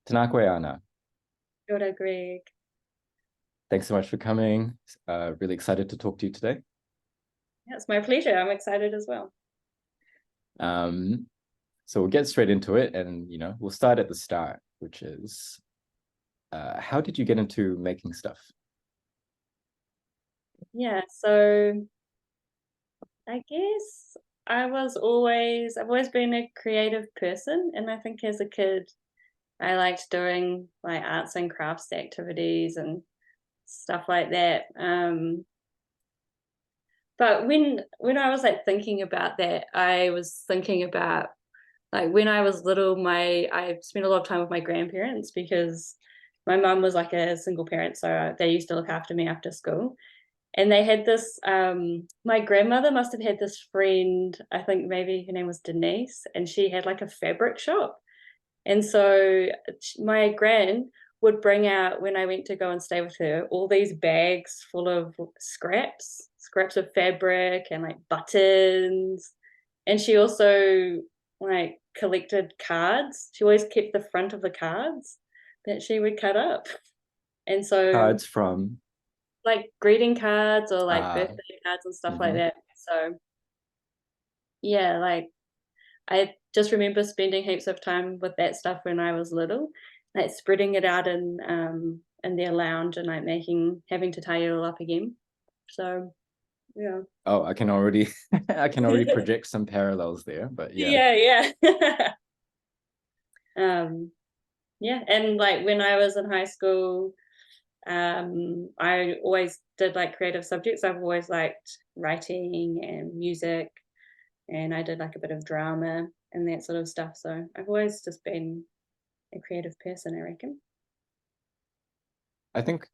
Tanakwe Ana, Kia ora, Greg. thanks so much for coming. Really excited to talk to you today. Yeah, it's my pleasure. I'm excited as well. Um, so we'll get straight into it, and we'll start at the start, which is how did you get into making stuff? Yeah, so I guess I've always been a creative person, and I think as a kid, I liked doing like arts and crafts activities and stuff like that. But when I was like thinking about that, I was thinking about like when I was little, my I spent a lot of time with my grandparents because my mum was like a single parent, so they used to look after me after school. And they had this my grandmother must have had this friend, I think maybe her name was Denise, and she had like a fabric shop. And so my gran would bring out, when I went to go and stay with her, all these bags full of scraps of fabric and like buttons. And she also like collected cards. She always kept the front of the cards that she would cut up. And so Cards from like greeting cards or like uh, birthday cards and stuff like mhm. that. So yeah, like I just remember spending heaps of time with that stuff when I was little, like spreading it out in their lounge and like having to tie it all up again. So yeah. Oh, I can already I can already project some parallels there, but yeah. Yeah, yeah. um yeah, and like when I was in high school, I always did like creative subjects. I've always liked writing and music, and I did like a bit of drama and that sort of stuff. So I've always just been a creative person, I reckon. I think,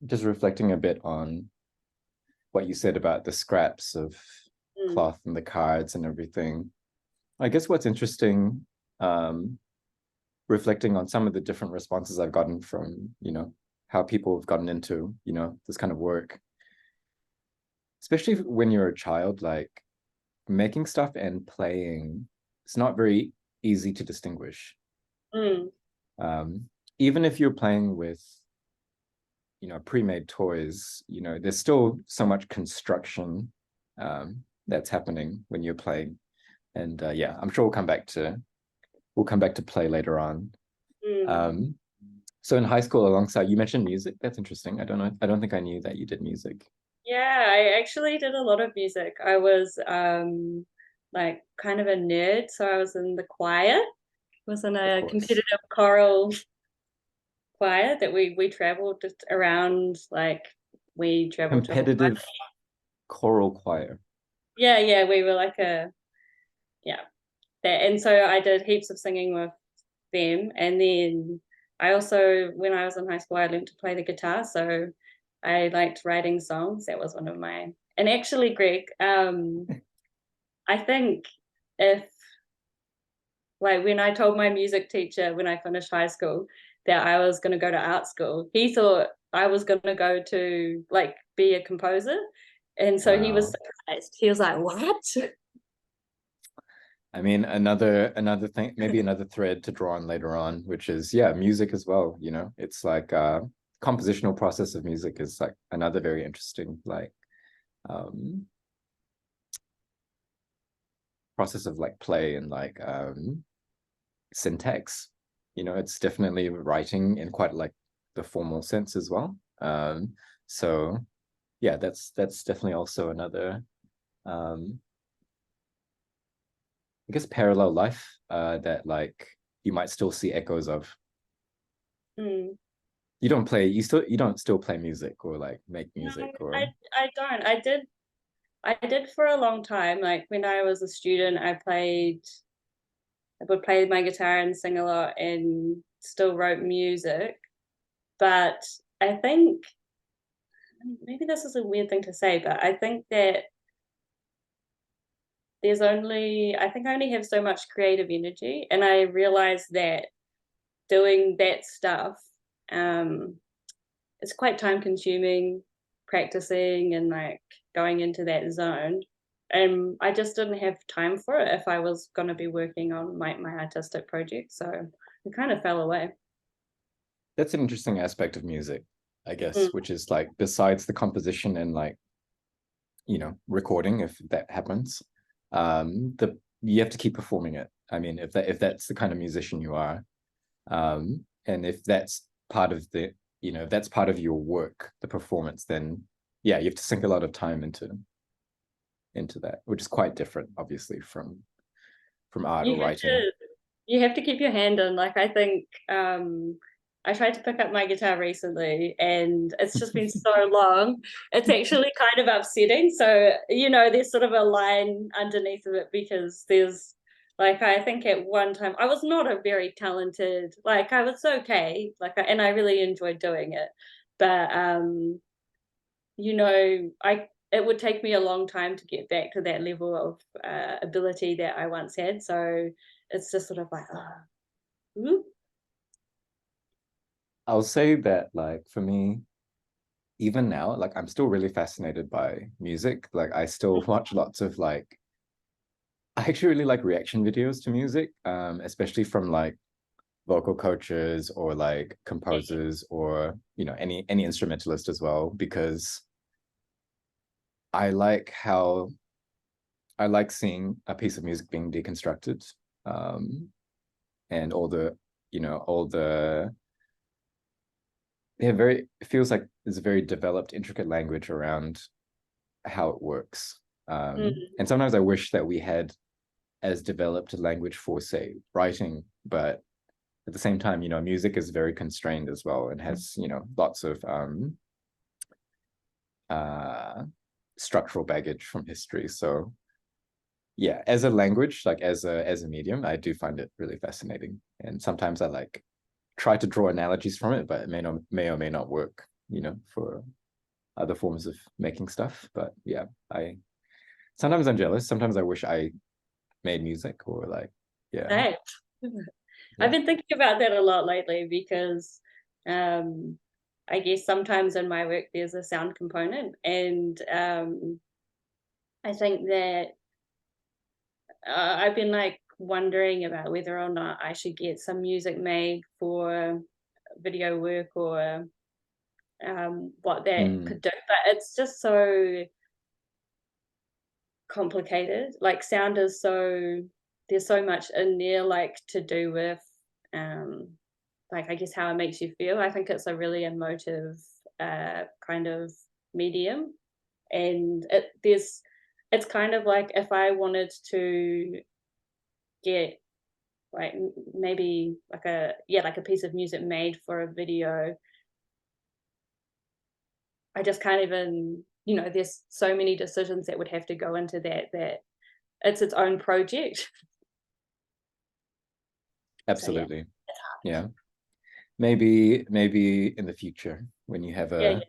just reflecting a bit on what you said about the scraps of Mm, cloth and the cards and everything. I guess what's interesting, um, reflecting on some of the different responses I've gotten from, how people have gotten into, this kind of work, especially when you're a child, like making stuff and playing, it's not very easy to distinguish. mm, Um, Even if you're playing with, pre-made toys, there's still so much construction that's happening when you're playing. And yeah, I'm sure we'll come back to play later on. mm. Um, so in high school, alongside, you mentioned music. That's interesting. I don't know. I don't think I knew that you did music. Yeah, I actually did a lot of music. I was like kind of a nerd, so I was in the choir. Was in Of a course. competitive choral choir that we traveled just around, like we traveled to Hawaii. Competitive choral choir. Yeah, yeah, we were like a yeah. That, and so I did heaps of singing with them, and then I also, when I was in high school, I learned to play the guitar, so I liked writing songs. That was one of my, and actually, Greg, I think if like when I told my music teacher when I finished high school that I was going to go to art school, he thought I was going to go to like be a composer, and so he was Wow. surprised. He was like, "What?" I mean, another thing, maybe another thread to draw on later on, which is yeah, music as well. It's like compositional process of music is like another very interesting like um process of like play and like syntax. It's definitely writing in quite like the formal sense as well. So yeah, that's definitely also another um I guess parallel life that like you might still see echoes of. Hmm. You don't still play music or like make No, music I or I don't. I did for a long time. Like when I was a student, I would play my guitar and sing a lot and still wrote music. But I think maybe this is a weird thing to say, but I think that I think I only have so much creative energy. And I realized that doing that stuff, um, it's quite time consuming, practicing and like going into that zone. And I just didn't have time for it if I was going to be working on my artistic project. So it kind of fell away. that's an interesting aspect of music, I Mm, guess, which is like besides the composition and like, recording, if that happens, the you have to keep performing it. I mean, if that's the kind of musician you are, and if that's part of the, if that's part of your work, the performance, then yeah, you have to sink a lot of time into that, which is quite different, obviously, from art you or have writing. to keep your hand in. Like I think I tried to pick up my guitar recently and it's just been so long. It's actually kind of upsetting. So, there's sort of a line underneath of it because there's like I think at one time I was not a very talented, like I was okay, and I really enjoyed doing it. But I it would take me a long time to get back to that level of ability that I once had. So it's just sort of like, oh, I'll say that, like, for me, even now, like, I'm still really fascinated by music. Like, I still watch lots of like, I actually really like reaction videos to music, especially from like vocal coaches or like composers, or any instrumentalist as well, because I like how I like seeing a piece of music being deconstructed, um, and all the it feels like there's a very developed, intricate language around how it works. mm, And sometimes I wish that we had as developed a language for, say, writing, but at the same time, music is very constrained as well and has, lots of uh, structural baggage from history. So yeah, as a language, like as a medium, I do find it really fascinating. And sometimes I like try to draw analogies from it, but it may or may not work, for other forms of making stuff. But yeah, I sometimes I'm jealous. Sometimes I wish I made music, or like, yeah, right. I've yeah. been thinking about that a lot lately because um, I guess sometimes in my work there's a sound component, and I think that I've been like wondering about whether or not I should get some music made for video work or what that Mm, could do. But it's just so complicated. Like sound is so there's so much in there, like to do with um like I guess how it makes you feel. I think it's a really emotive kind of medium, and it's kind of like if I wanted to get like maybe like a piece of music made for a video. I just can't even, there's so many decisions that would have to go into that it's its own project. So yeah, absolutely. it's hard. Yeah. Maybe in the future when you have Yeah, a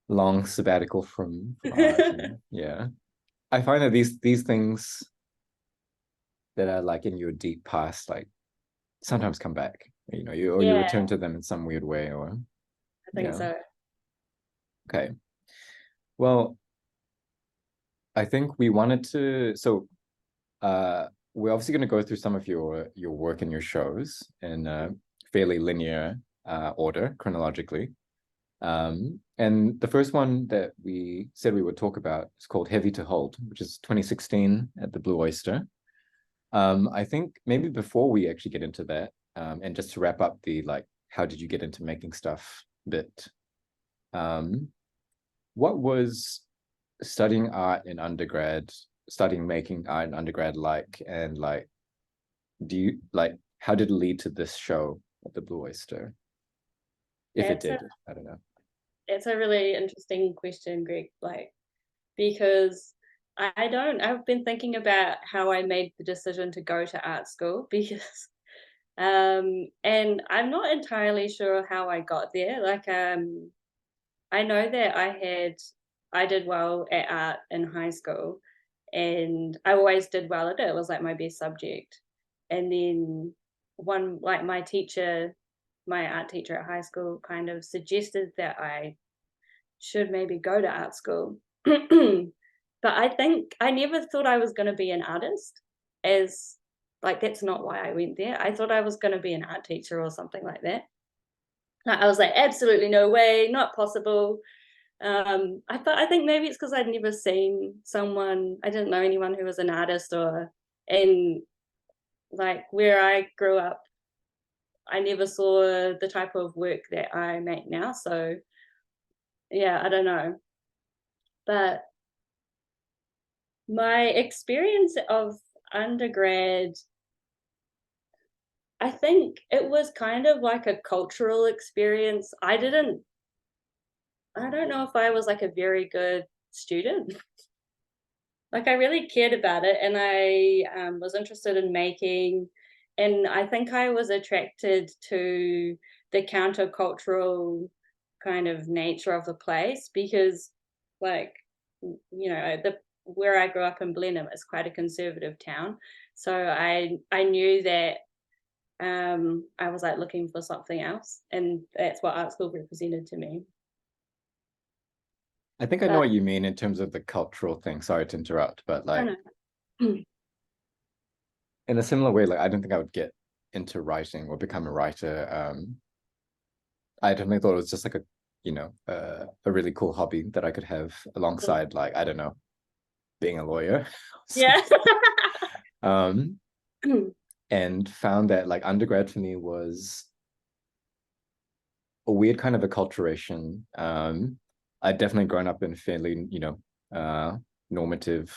long sabbatical from art, and yeah. I find that these things that are like in your deep past, like, sometimes come back. You yeah, return to them in some weird way, or I think yeah. so. Okay. Well, I think we wanted to. So we're obviously going to go through some of your work and your shows in a fairly linear order chronologically. And the first one that we said we would talk about is called Heavy to Hold, which is 2016 at the Blue Oyster. I think maybe before we actually get into that, and just to wrap up the like, how did you get into making stuff bit? Um, what was studying art in undergrad, studying making art in undergrad like, and like, do you like, how did it lead to this show at the Blue Oyster? If it That's a did, I don't know. that's a really interesting question, Greg. Like because I've been thinking about how I made the decision to go to art school because and I'm not entirely sure how I got there. Like I know that I did well at art in high school and I always did well at it. It was like my best subject. And then one like my art teacher at high school kind of suggested that I should maybe go to art school. But I think I never thought I was going to be an artist, as like that's not why I went there. I thought I was going to be an art teacher or something like that. Like, I was like, absolutely no way, not possible. I think maybe it's because I'd never seen someone, I didn't know anyone who was an artist, or, and like where I grew up, I never saw the type of work that I make now. So yeah, I don't know. But my experience of undergrad, I think it was kind of like a cultural experience. I don't know if I was like a very good student. Like, I really cared about it, and I was interested in making, and I think I was attracted to the countercultural kind of nature of the place because, like, the where I grew up in Blenheim is quite a conservative town, so I knew that I was like looking for something else, and that's what art school represented to me. I think I know But what you mean in terms of the cultural thing. Sorry to interrupt, but I like don't know. in a similar way, like I don't think I would get into writing or become a writer. I definitely thought it was just like a really cool hobby that I could have alongside, like, I don't know, being a lawyer. Yeah. um, and found that like undergrad for me was a weird kind of acculturation. I'd definitely grown up in fairly, normative,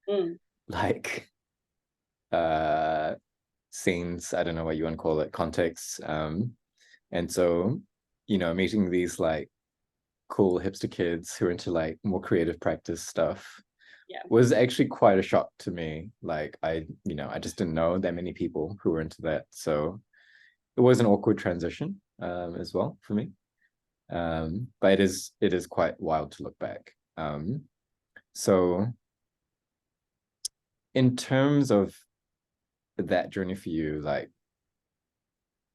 Mm. like uh scenes, I don't know what you want to call it, contexts. And so, meeting these like cool hipster kids who are into like more creative practice stuff Yeah. was actually quite a shock to me. Like I just didn't know that many people who were into that. So it was an awkward transition as well for me. But it is quite wild to look back. So in terms of that journey for you, like,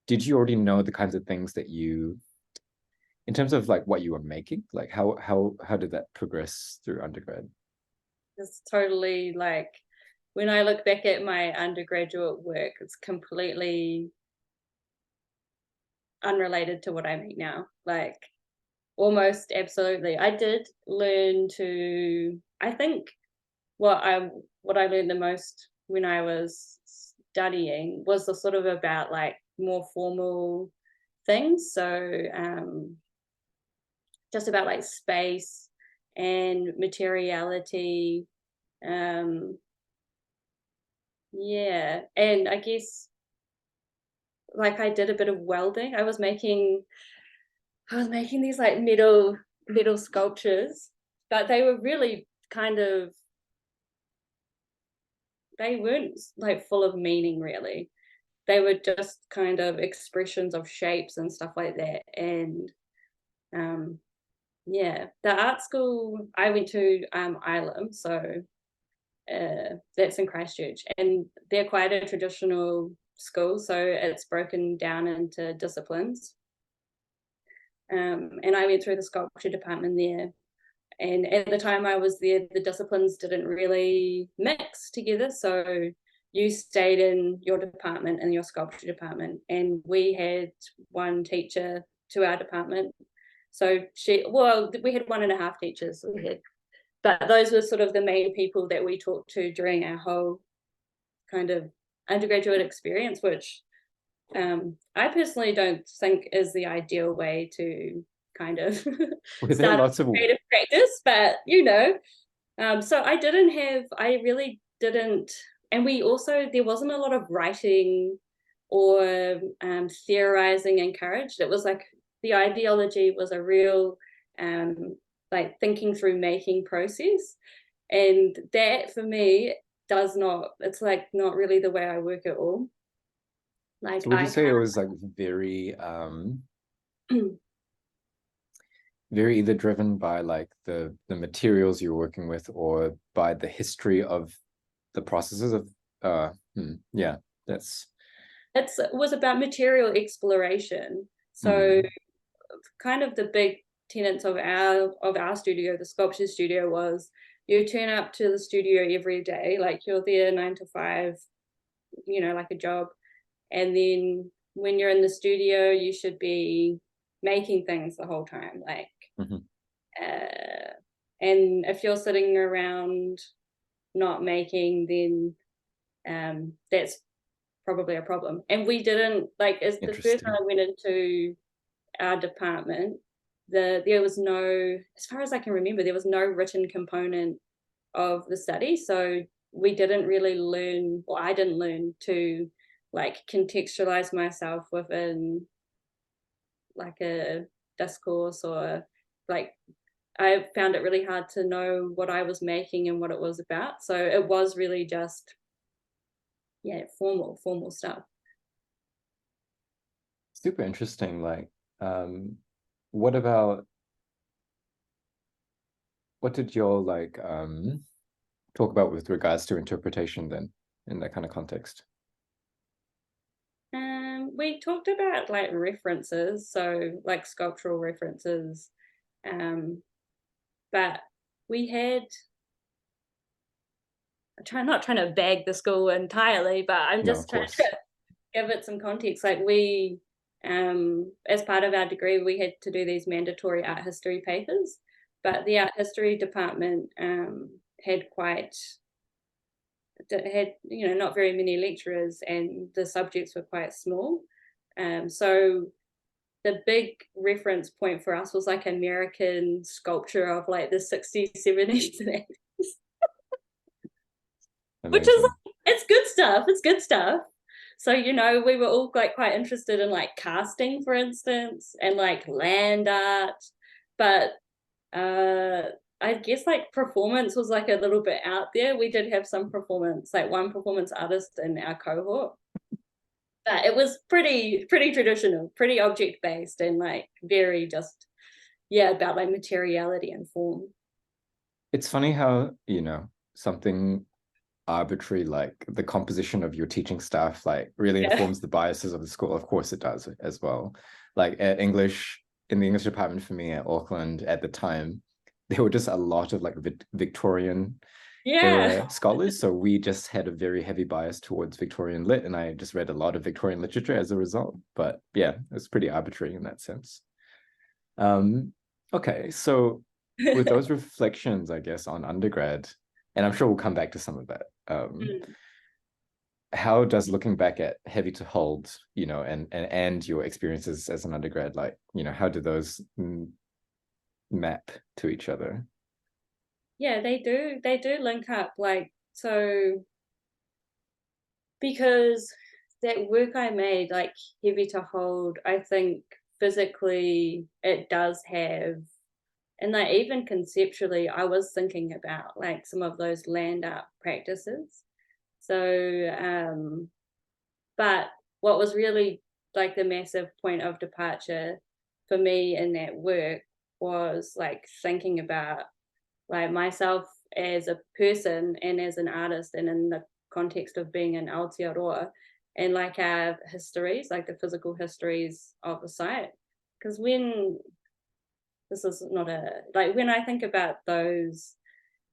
did you already know the kinds of things that you, in terms of like what you were making, like how did that progress through undergrad? It's totally like, when I look back at my undergraduate work, it's completely unrelated to what I make now. Like, almost absolutely. I did learn to, I think what I what I learned the most when I was studying was the sort of about like more formal things. So just about like space and materiality. Um yeah. And I guess like I did a bit of welding. I was making these like metal sculptures, but they were really kind of, they weren't like full of meaning really. They were just kind of expressions of shapes and stuff like that. And um yeah, the art school I went to, Ilam, so that's in Christchurch, and they're quite a traditional school, so it's broken down into disciplines. And I went through the sculpture department there. And at the time I was there, the disciplines didn't really mix together. So you stayed in your department, in your sculpture department, and we had one teacher to our department. So we had 1.5 teachers. We had, but those were sort of the main people that we talked to during our whole kind of undergraduate experience, which I personally don't think is the ideal way to kind of Were there start a lots of creative practice, but so I really didn't, and we also, there wasn't a lot of writing or theorizing encouraged. It was like the ideology was a real like thinking through making process, and that for me does not, it's like not really the way I work at all. Like so would you I say it was like very can't. very either driven by like the materials you're working with or by the history of the processes of yeah, that's It was about material exploration. So kind of the big tenets of our studio, the sculpture studio, was you turn up to the studio every day, like you're there 9 to 5, like a job. And then when you're in the studio, you should be making things the whole time, like Hmm. and if you're sitting around not making, then that's probably a problem. And we didn't like as the first time Interesting. I went into our department, there was no, as far as I can remember, there was no written component of the study. So we didn't really learn, or I didn't learn to like contextualize myself within like a discourse, or like I found it really hard to know what I was making and what it was about. So it was really just, yeah, formal stuff. Super interesting. Like, what about what did y'all like talk about with regards to interpretation then in that kind of context? We talked about like references, so like sculptural references, um, but we had. I'm not trying to bag the school entirely, but I'm No, of just trying to course. give it some context. Like we, as part of our degree, we had to do these mandatory art history papers, but the art history department had quite had not very many lecturers, and the subjects were quite small. So the big reference point for us was like American sculpture of like the 60s, 70s, and 80s, which is Amazing. like, it's good stuff. It's good stuff. So, we were all like quite interested in like casting, for instance, and like land art. But uh I guess like performance was like a little bit out there. We did have some performance, like one performance artist in our cohort. But it was pretty traditional, pretty object based, and like very just, yeah, about like materiality and form. It's funny how, something arbitrary like the composition of your teaching staff like really Yeah. informs the biases of the school. Of course it does as well. Like at English, in the English department for me at Auckland at the time, there were just a lot of like Victorian Yeah. era scholars. So we just had a very heavy bias towards Victorian lit, and I just read a lot of Victorian literature as a result. But yeah, it's pretty arbitrary in that sense. Um, okay, so with those reflections, I guess, on undergrad, and I'm sure we'll come back to some of that. Mm. How does looking back at Heavy to Hold, and your experiences as an undergrad, like, how do those map to each other? Yeah, they do link up, like, so because that work I made, like Heavy to Hold, I think physically it does have, and like even conceptually, I was thinking about like some of those land art practices. So, but what was really like the massive point of departure for me in that work was like thinking about like myself as a person and as an artist, and in the context of being an Aotearoa, and like our histories, like the physical histories of the site. Because when this is not a like when I think about those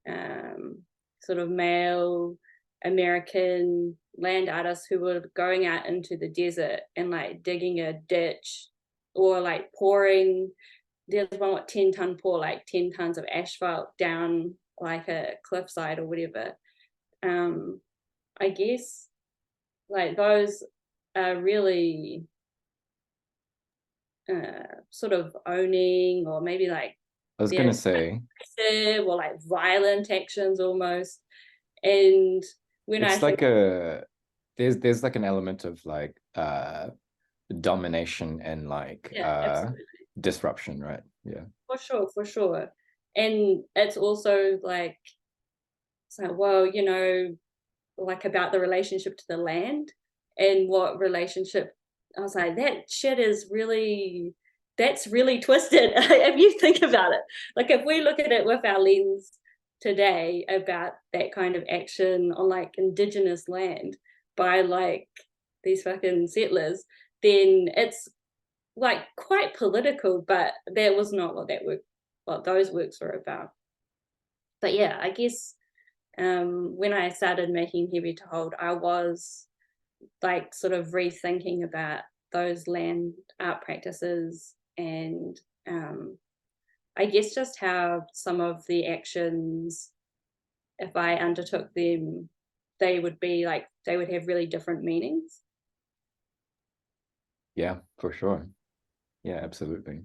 sort of male American land artists who were going out into the desert and like digging a ditch, or like pouring, there's one what 10-ton pour like 10 tons of asphalt down like a cliffside or whatever. Um, I guess like those are really sort of owning, or maybe like I was gonna they're say aggressive or like violent actions almost. And when I it's think, like a there's like an element of like domination and like yeah, absolutely, disruption, right? Yeah. for sure. And it's also like, it's like, well, like about the relationship to the land, and what relationship. I was like, that shit is really, that's really twisted. If you think about it, like if we look at it with our lens today about that kind of action on like indigenous land by like these fucking settlers, then it's like quite political, but that was not what those works were about. But yeah, I guess when I started making Heavy to Hold, I was like sort of rethinking about those land art practices and I guess just how some of the actions, if I undertook them, they would have really different meanings. Yeah, for sure. Yeah, absolutely.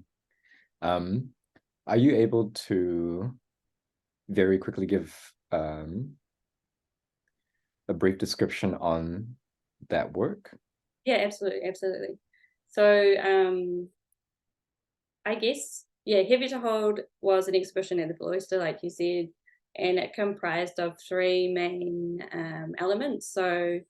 Are you able to very quickly give a brief description on that work? Yeah, absolutely, absolutely. So I guess, yeah, Heavy to Hold was an exhibition at the Blue Oyster, like you said, and it comprised of three main elements. So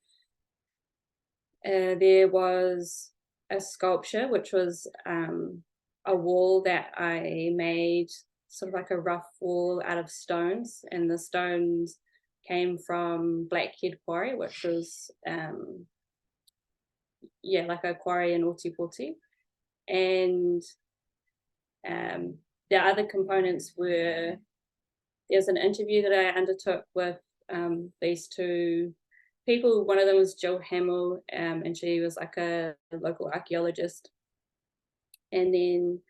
there was a sculpture, which was a wall that I made, sort of like a rough wall out of stones, and the stones came from Blackhead Quarry, which was like a quarry in Ōtepoti. And the other components were, there's an interview that I undertook with these two people. One of them was Jill Hamill, and she was like a local archaeologist. And then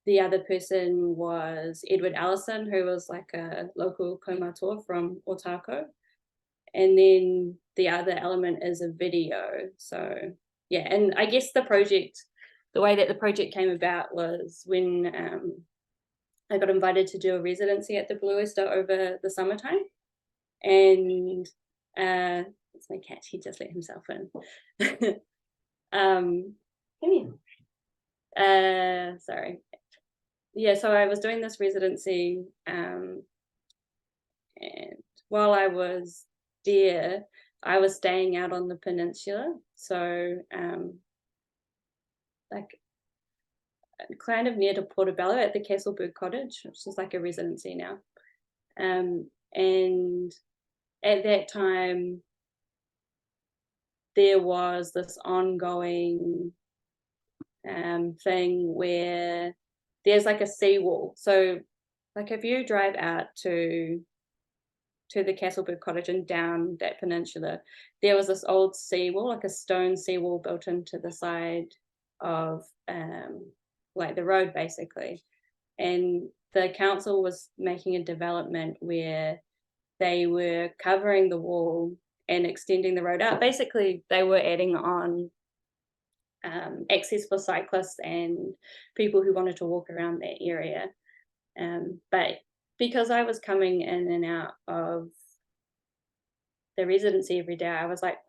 the other person was Edward Allison, who was like a local kaumātua from Otako. And then the other element is a video. So yeah, and I guess the way that the project came about was when I got invited to do a residency at the Blue Oyster over the summertime. And it's my cat, he just let himself in. Come here. Sorry. Yeah, so I was doing this residency, and while I was there, I was staying out on the peninsula. So like kind of near to Portobello at the Castleberg Cottage, which is like a residency now. And at that time, there was this ongoing thing where there's like a seawall. So like if you drive out to the Castleberg Cottage and down that peninsula, there was this old seawall, like a stone seawall built into the side of like the road basically. And the council was making a development where they were covering the wall and extending the road out. Basically, they were adding on access for cyclists and people who wanted to walk around that area. But because I was coming in and out of the residency every day, I was like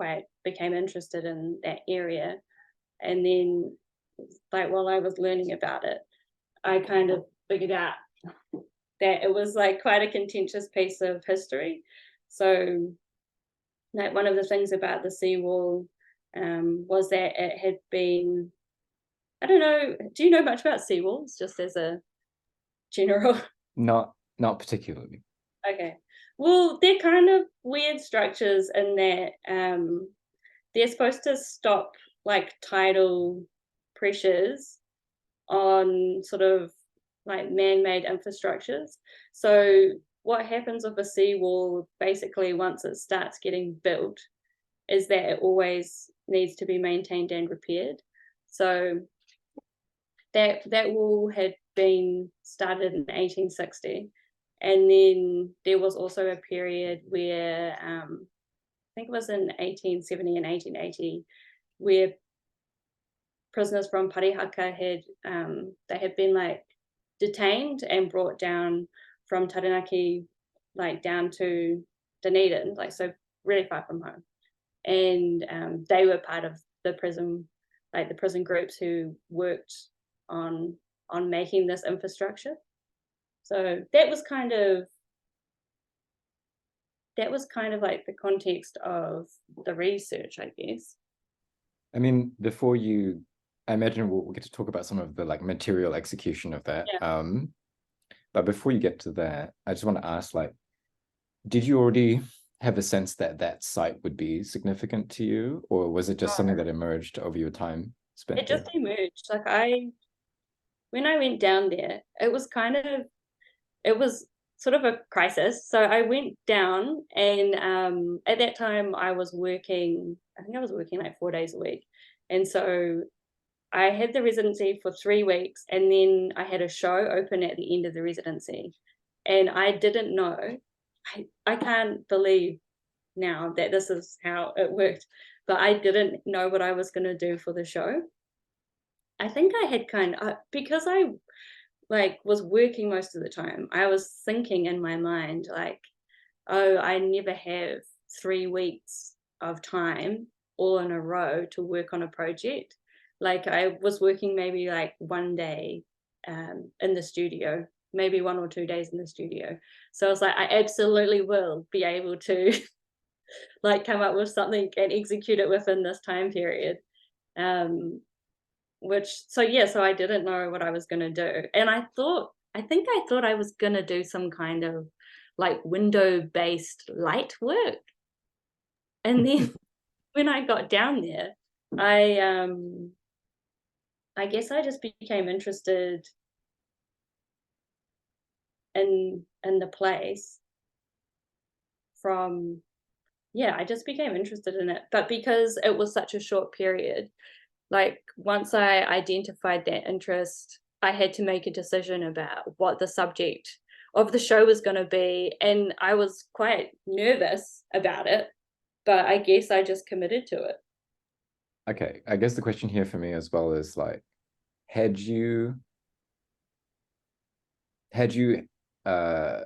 became interested in that area. And then like while I was learning about it, I kind of figured out that it was like quite a contentious piece of history. So like one of the things about the seawall was that it had been, I don't know, do you know much about seawalls, just as a general? Not particularly. Okay. Well, they're kind of weird structures in that they're supposed to stop like tidal pressures on sort of like man-made infrastructures. So what happens with a seawall basically once it starts getting built is that it always needs to be maintained and repaired. So that wall had been started in 1860, and then there was also a period where I think it was in 1870 and 1880 where prisoners from Parihaka had been like detained and brought down from Taranaki like down to Dunedin, like so really far from home. And they were part of the prison groups who worked on making this infrastructure. So that was kind of like the context of the research, I guess. I mean, I imagine we'll get to talk about some of the like material execution of that. Yeah. But before you get to that, I just want to ask, like, did you already have a sense that that site would be significant to you, or was it just something that emerged over your time spent It there? just emerged. Like when I went down there, it was sort of a crisis. So I went down, and at that time I think I was working like 4 days a week. And so I had the residency for 3 weeks, and then I had a show open at the end of the residency, and I didn't know. I can't believe now that this is how it worked, but I didn't know what I was gonna do for the show. I think I had because I, like, was working most of the time, I was thinking in my mind, like, "Oh, I never have 3 weeks of time all in a row to work on a project." Like, I was working maybe, like, 1 day, in the studio, maybe 1 or 2 days in the studio. So I was like, "I absolutely will be able to, like, come up with something and execute it within this time period." Um, so I didn't know what I was gonna do, and I thought I was gonna do some kind of, like, window-based light work, and then when I got down there, I, um I guess I just became interested in the place from yeah, I just became interested in it, but because it was such a short period, like, once I identified that interest, I had to make a decision about what the subject of the show was gonna be, and I was quite nervous about it, but I guess I just committed to it. Okay, I guess the question here for me as well is like, had you had you uh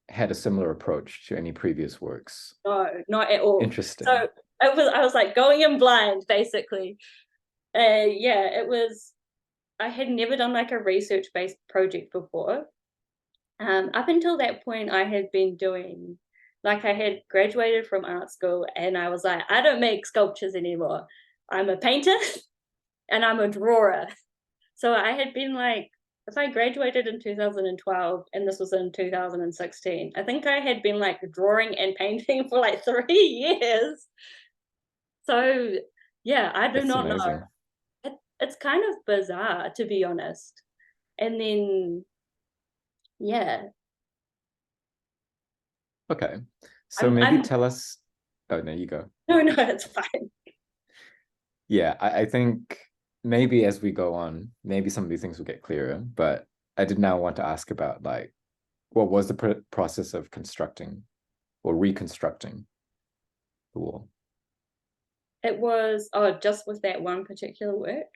had a similar approach to any previous works? No, not at all. Interesting. So, I was, like, going in blind, basically. Yeah, it was I had never done, like, a research-based project before. Up until that point, I had been doing I had graduated from art school, and I was like, "I don't make sculptures anymore. I'm a painter and I'm a drawer." So I had been like, if I graduated in 2012 and this was in 2016, I think I had been like drawing and painting for like 3 years. So yeah, I do It's not know. amazing. It's kind of bizarre, to be honest. And then, yeah, Okay. So maybe I'm tell us. Oh, no, you go. no, no, it's fine. Yeah, I think maybe as we go on, maybe some of these things will get clearer. But I did now want to ask about like what was the process of constructing or reconstructing the wall? It was, just with that one particular work.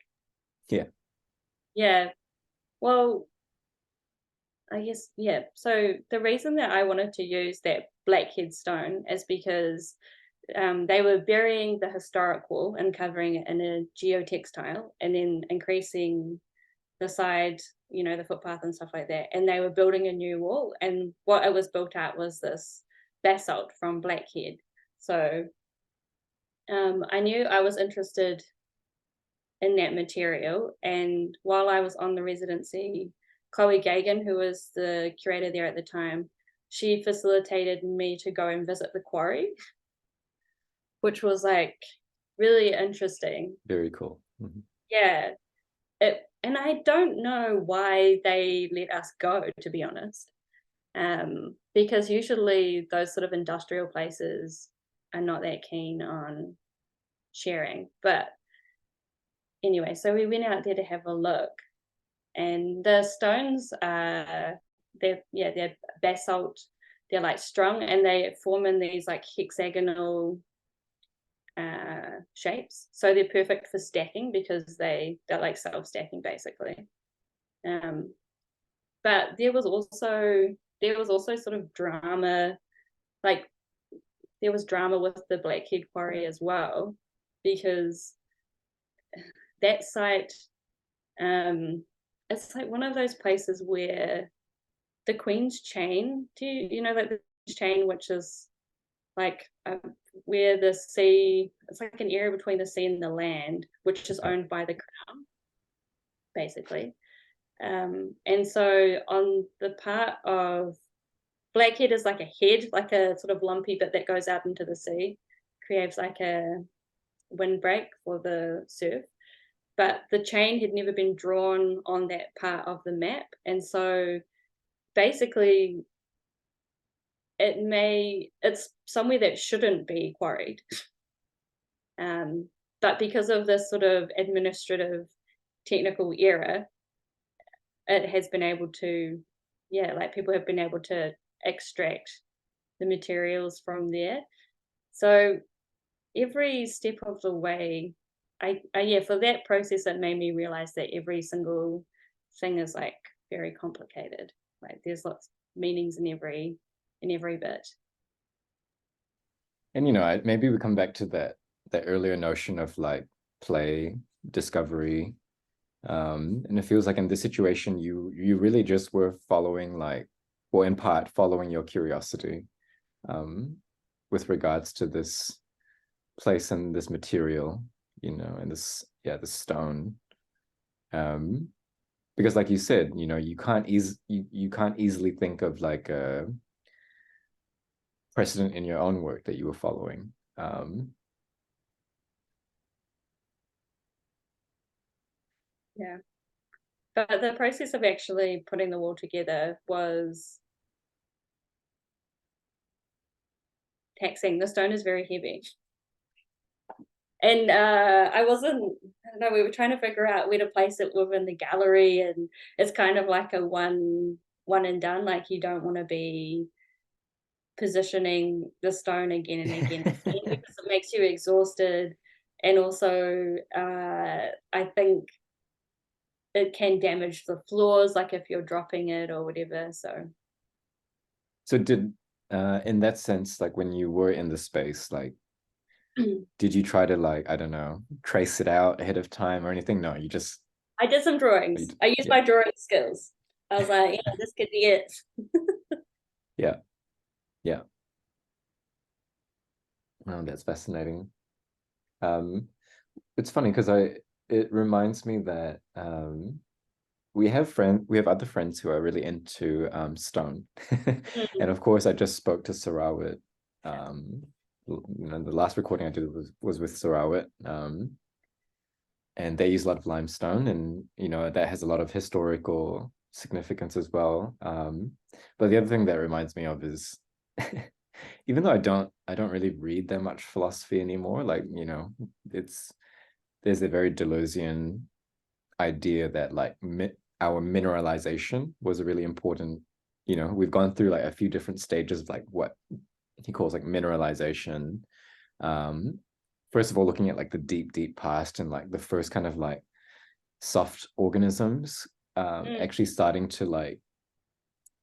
Yeah. Yeah. Well, I guess, yeah. So the reason that I wanted to use that blackhead stone is because they were burying the historic wall and covering it in a geotextile and then increasing the side, the footpath and stuff like that. And they were building a new wall. And what it was built out was this basalt from Blackhead. So I knew I was interested in that material. And while I was on the residency, Chloe Gagan, who was the curator there at the time, she facilitated me to go and visit the quarry, which was like really interesting. Very cool. Mhm. Yeah. And I don't know why they let us go, to be honest. Because usually those sort of industrial places are not that keen on sharing. But anyway, so we went out there to have a look, and the stones are they're basalt. They're like strung, and they form in these like hexagonal shapes. So they're perfect for stacking because they're like self-stacking basically. Um, but there was also sort of drama, like there was drama with the Blackhead Quarry as well, because that site, it's like one of those places where the Queen's Chain, like the Queen's Chain, which is like where the sea, it's like an area between the sea and the land, which is Yeah. owned by the Crown, basically. And so on the part of Blackhead is like a head, like a sort of lumpy bit that goes out into the sea, creates like a windbreak for the surf. But the chain had never been drawn on that part of the map. And so basically it's somewhere that shouldn't be quarried. But because of this sort of administrative technical era, it has been able to, yeah, like people have been able to extract the materials from there. So every step of the way, I yeah, for that process, it made me realize that every single thing is like very complicated. Like there's lots of meanings in every bit. And maybe we come back to that earlier notion of like play, discovery. And it feels like in this situation, you really just were following like, or in part following your curiosity, with regards to this place and this material, and this stone. Because like you said, you can't easily think of like a precedent in your own work that you were following. Yeah. But the process of actually putting the wall together was taxing. The stone is very heavy. And I don't know, we were trying to figure out where to place it within the gallery, and it's kind of like a one and done. Like you don't want to be positioning the stone again and again and again because it makes you exhausted. And also, I think it can damage the floors, like if you're dropping it or whatever. So did in that sense, like when you were in the space, like did you try to like, I don't know, trace it out ahead of time or anything? No, you just I did some drawings. I used yeah. my drawing skills. I was like, yeah, this could be it. Yeah. Yeah. Oh, that's fascinating. It's funny because it reminds me that we have other friends who are really into stone. And of course I just spoke to Sarawit. The last recording I did was with Sarawit. And they use a lot of limestone, and that has a lot of historical significance as well. But the other thing that reminds me of is even though I don't really read that much philosophy anymore, like there's a very Deleuzian idea that like our mineralization was a really important, we've gone through like a few different stages of like what he calls like mineralization. um First of all, looking at like the deep past and like the first kind of like soft organisms actually starting to like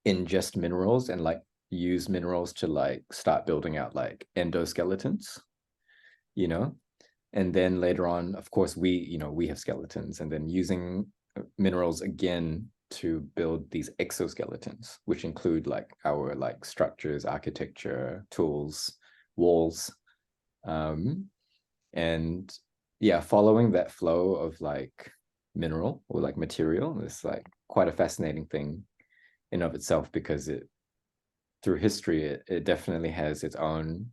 ingest minerals and like use minerals to like start building out like endoskeletons, you know and then later on, of course, we have skeletons, and then using minerals again to build these exoskeletons, which include like our like structures, architecture, tools, walls. And yeah, following that flow of like mineral or like material is like quite a fascinating thing in of itself, because it through history it definitely has its own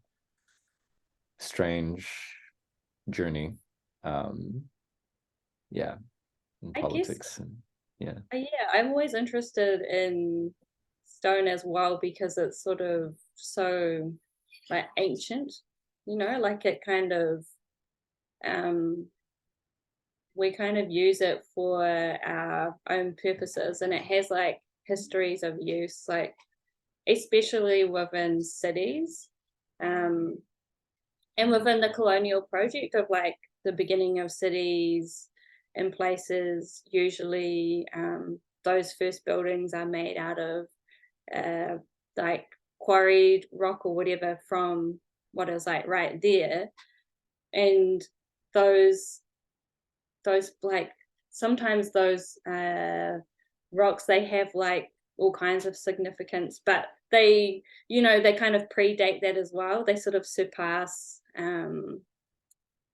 strange journey. um yeah, in I guess, politics. And yeah. yeah, I'm always interested in stone as well because it's sort of so like ancient, like it kind of um we kind of use it for our own purposes, and it has like histories of use, like especially within cities, um and within the colonial project of like the beginning of cities and places. Usually those first buildings are made out of uh, like quarried rock or whatever from what is like right there. And those like sometimes those rocks, they have like all kinds of significance, but they kind of predate that as well. They sort of surpass, do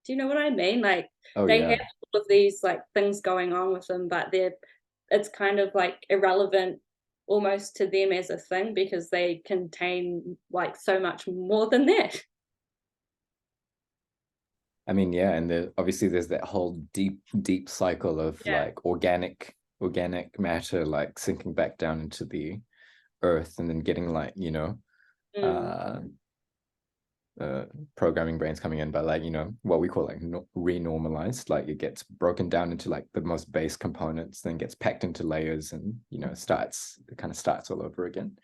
you know what I mean? Like Oh they have yeah. all of these like things going on with them, but it's kind of like irrelevant almost to them as a thing because they contain like so much more than that. I mean, yeah, and obviously there's that whole deep cycle of Yeah. like organic matter like sinking back down into the earth, and then getting like Mm. uh programming brains coming in, but like, you know, what we call like renormalized, like it gets broken down into like the most base components, then gets packed into layers, and you know, it kind of starts all over again,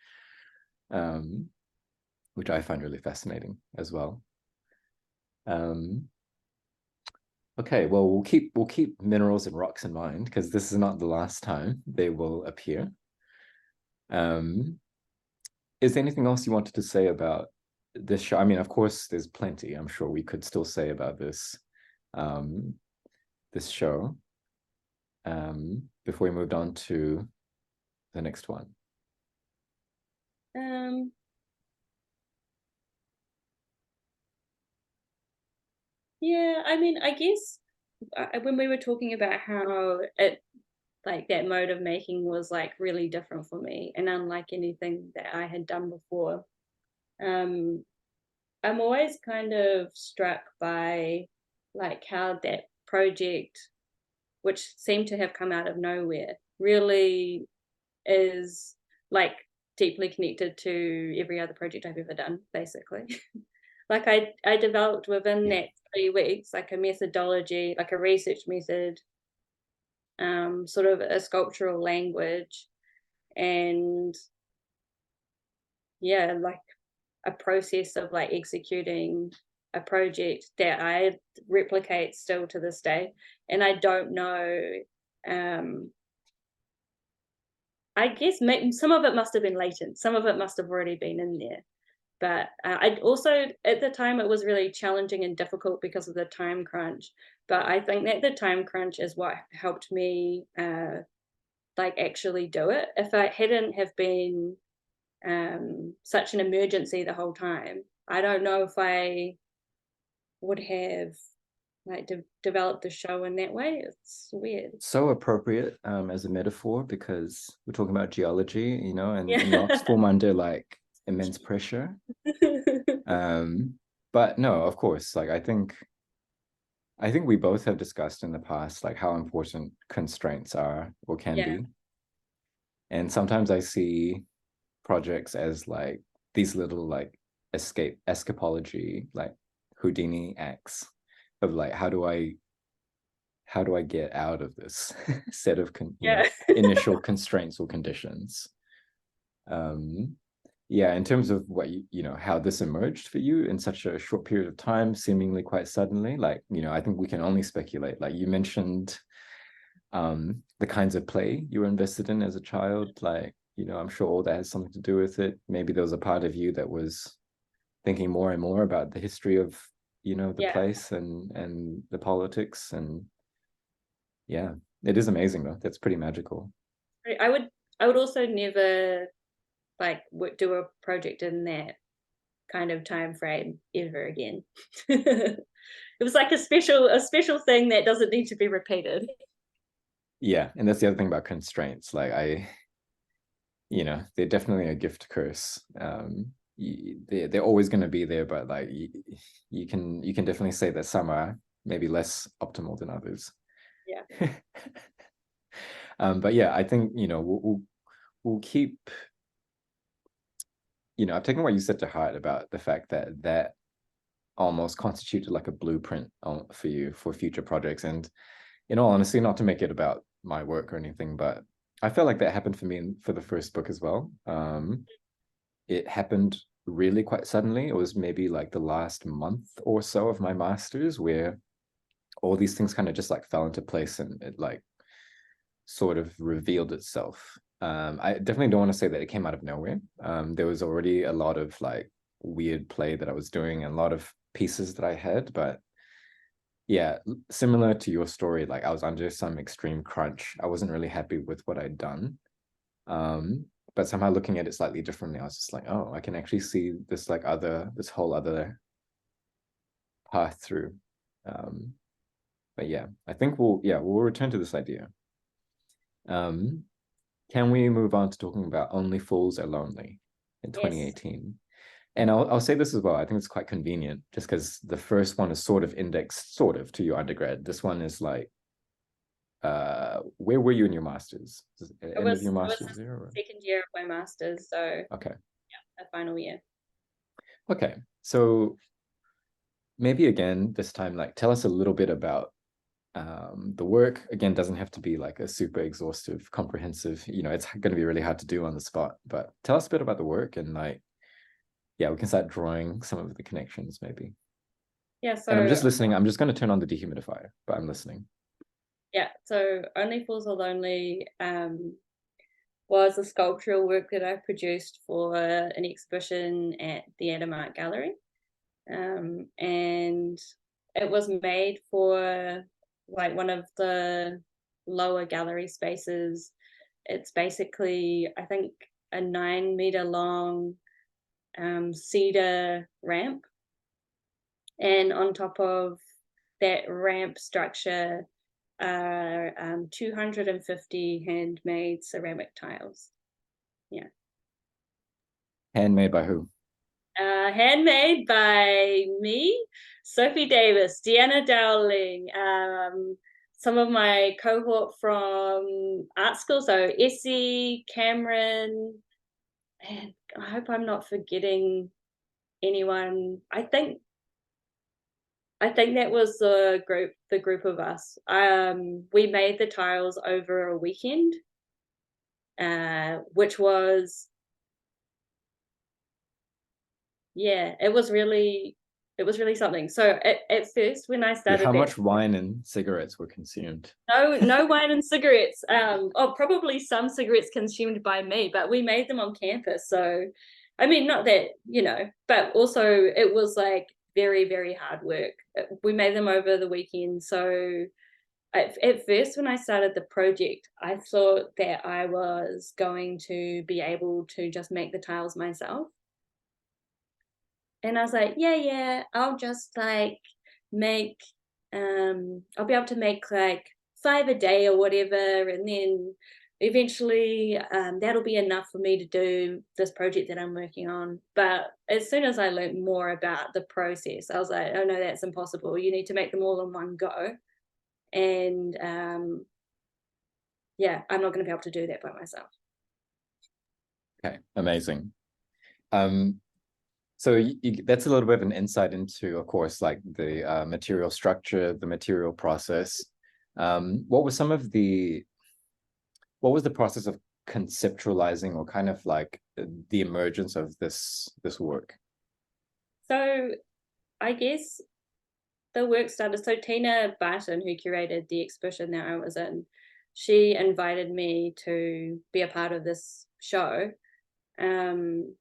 which I find really fascinating as well. Okay, well, we'll keep minerals and rocks in mind, because this is not the last time they will appear. Is there anything else you wanted to say about this show? I mean, of course, there's plenty I'm sure we could still say about this this show before we moved on to the next one. Yeah, I mean, I guess when we were talking about how it, like, that mode of making was like really different for me and unlike anything that I had done before, um, I'm always kind of struck by like how that project, which seemed to have come out of nowhere, really is like deeply connected to every other project I've ever done, basically. Like I developed within Yeah. that 3 weeks, like a methodology, like a research method, sort of a sculptural language, and yeah, like a process of like executing a project that I replicate still to this day. And I don't know, um, I guess some of it must have been latent, some of it must have already been in there. But I also, at the time, it was really challenging and difficult because of the time crunch. But I think that the time crunch is what helped me like actually do it. If I hadn't have been such an emergency the whole time, I don't know if I would have like developed the show in that way. It's weird. So appropriate as a metaphor, because we're talking about geology, you know, and rocks Yeah. form under like immense pressure. But no, of course, like I think we both have discussed in the past like how important constraints are or can Yeah. be. And sometimes I see projects as like these little like escapology, like Houdini acts of like how do I get out of this set of you know, Yeah. initial constraints or conditions. Yeah, in terms of what you know, how this emerged for you in such a short period of time, seemingly quite suddenly, like, you know, I think we can only speculate. Like you mentioned the kinds of play you were invested in as a child, like, you know, I'm sure all that has something to do with it. Maybe there was a part of you that was thinking more and more about the history of, you know, the Yeah. place and the politics. And yeah, it is amazing though. That's pretty magical. I would I would also never like do a project in that kind of time frame ever again. It was like a special thing that doesn't need to be repeated. Yeah, and that's the other thing about constraints. Like you know, they're definitely a gift curse. They're always going to be there, but like you can definitely say that some are maybe less optimal than others. Yeah. But yeah, I think, you know, we'll keep, you know, I've taken what you said to heart about the fact that that almost constituted like a blueprint for you for future projects. And in all honesty, not to make it about my work or anything, but I felt like that happened for me for the first book as well. It happened really quite suddenly. It was maybe like the last month or so of my master's where all these things kind of just like fell into place, and it like sort of revealed itself. I definitely don't want to say that it came out of nowhere. There was already a lot of like weird play that I was doing and a lot of pieces that I had, but yeah, similar to your story, like I was under some extreme crunch. I wasn't really happy with what I'd done. But somehow looking at it slightly differently, I was just like, oh, I can actually see this whole other path through. Um, but yeah, I think we'll return to this idea. Um, can we move on to talking about Only Fools Are Lonely in Yes. 2018? And I'll say this as well. I think it's quite convenient just because the first one is sort of indexed sort of to your undergrad. This one is like, where were you in your master's? End of your It was master's there? Or? the second year of my master's, so Okay. a final year. Okay. So maybe again this time, like tell us a little bit about the work. Again, doesn't have to be like a super exhaustive, comprehensive, it's going to be really hard to do on the spot, but tell us a bit about the work and like, yeah, we can start drawing some of the connections maybe. Yeah, And I'm so just listening. I'm just going to turn on the dehumidifier, but I'm listening. yeah, so Only Fools Are Lonely was a sculptural work that I produced for an exhibition at the Art Gallery. And it was made for like one of the lower gallery spaces. It's basically, I think, a 9 meter long cedar ramp, and on top of that ramp structure are 250 handmade ceramic tiles. Yeah. Handmade by who? Handmade by me, Sophie Davis, Deanna Dowling, some of my cohort from art school, so Essie, Cameron, and I hope I'm not forgetting anyone. I think that was the group of us. We made the tiles over a weekend, which was, yeah, it was really something. So at first when I Yeah, started how that, much wine and cigarettes were consumed? no wine and cigarettes. Oh, probably some cigarettes consumed by me, but we made them on campus. So, I mean, not that, but also it was like very, very hard work. We made them over the weekend. So at first, when I started the project, I thought that I was going to be able to just make the tiles myself. And I was like, yeah, I'll just like make, I'll be able to make like 5 a day or whatever. And then eventually that'll be enough for me to do this project that I'm working on. But as soon as I learned more about the process, I was like, oh no, that's impossible. You need to make them all in one go. And yeah, I'm not going to be able to do that by myself. Okay, amazing. Um, so that's a little bit of an insight into, of course, like the material structure, the material process. What was the process of conceptualizing or kind of like the emergence of this work? So I guess the work started. So Tina Barton, who curated the exhibition that I was in, she invited me to be a part of this show. And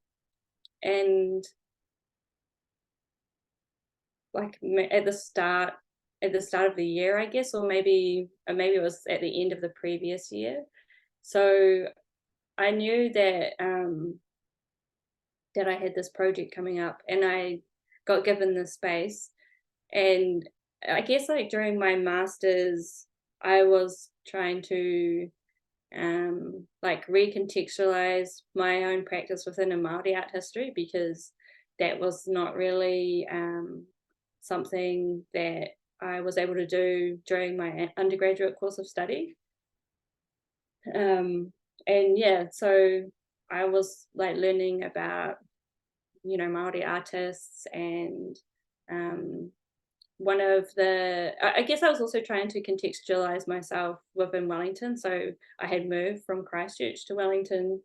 like at the start of the year, I guess, or maybe it was at the end of the previous year. So I knew that I had this project coming up, and I got given the space. And I guess like during my masters, I was trying to like recontextualize my own practice within a Māori art history, because that was not really something that I was able to do during my undergraduate course of study. And yeah, so I was like learning about, Māori artists, and um, one of the I guess I was also trying to contextualize myself within Wellington. So I had moved from Christchurch to Wellington,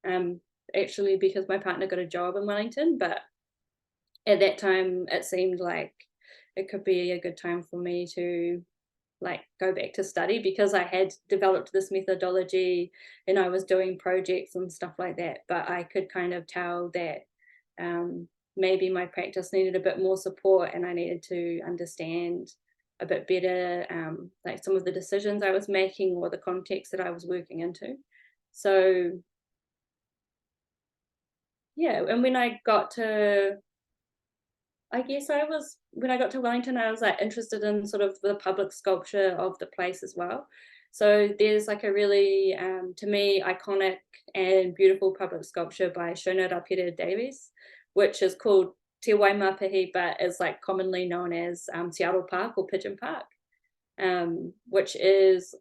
um, actually because my partner got a job in Wellington, but at that time it seemed like it could be a good time for me to like go back to study, because I had developed this methodology and I was doing projects and stuff like that. But I could kind of tell that um, maybe my practice needed a bit more support, and I needed to understand a bit better like some of the decisions I was making or the context that I was working into. So yeah, and when I got to Wellington, I was like interested in sort of the public sculpture of the place as well. So there's like a really, to me, iconic and beautiful public sculpture by Shona Rapira Davies, which is called Te Waimapihi, but is like commonly known as Seattle Park or Pigeon Park, which is,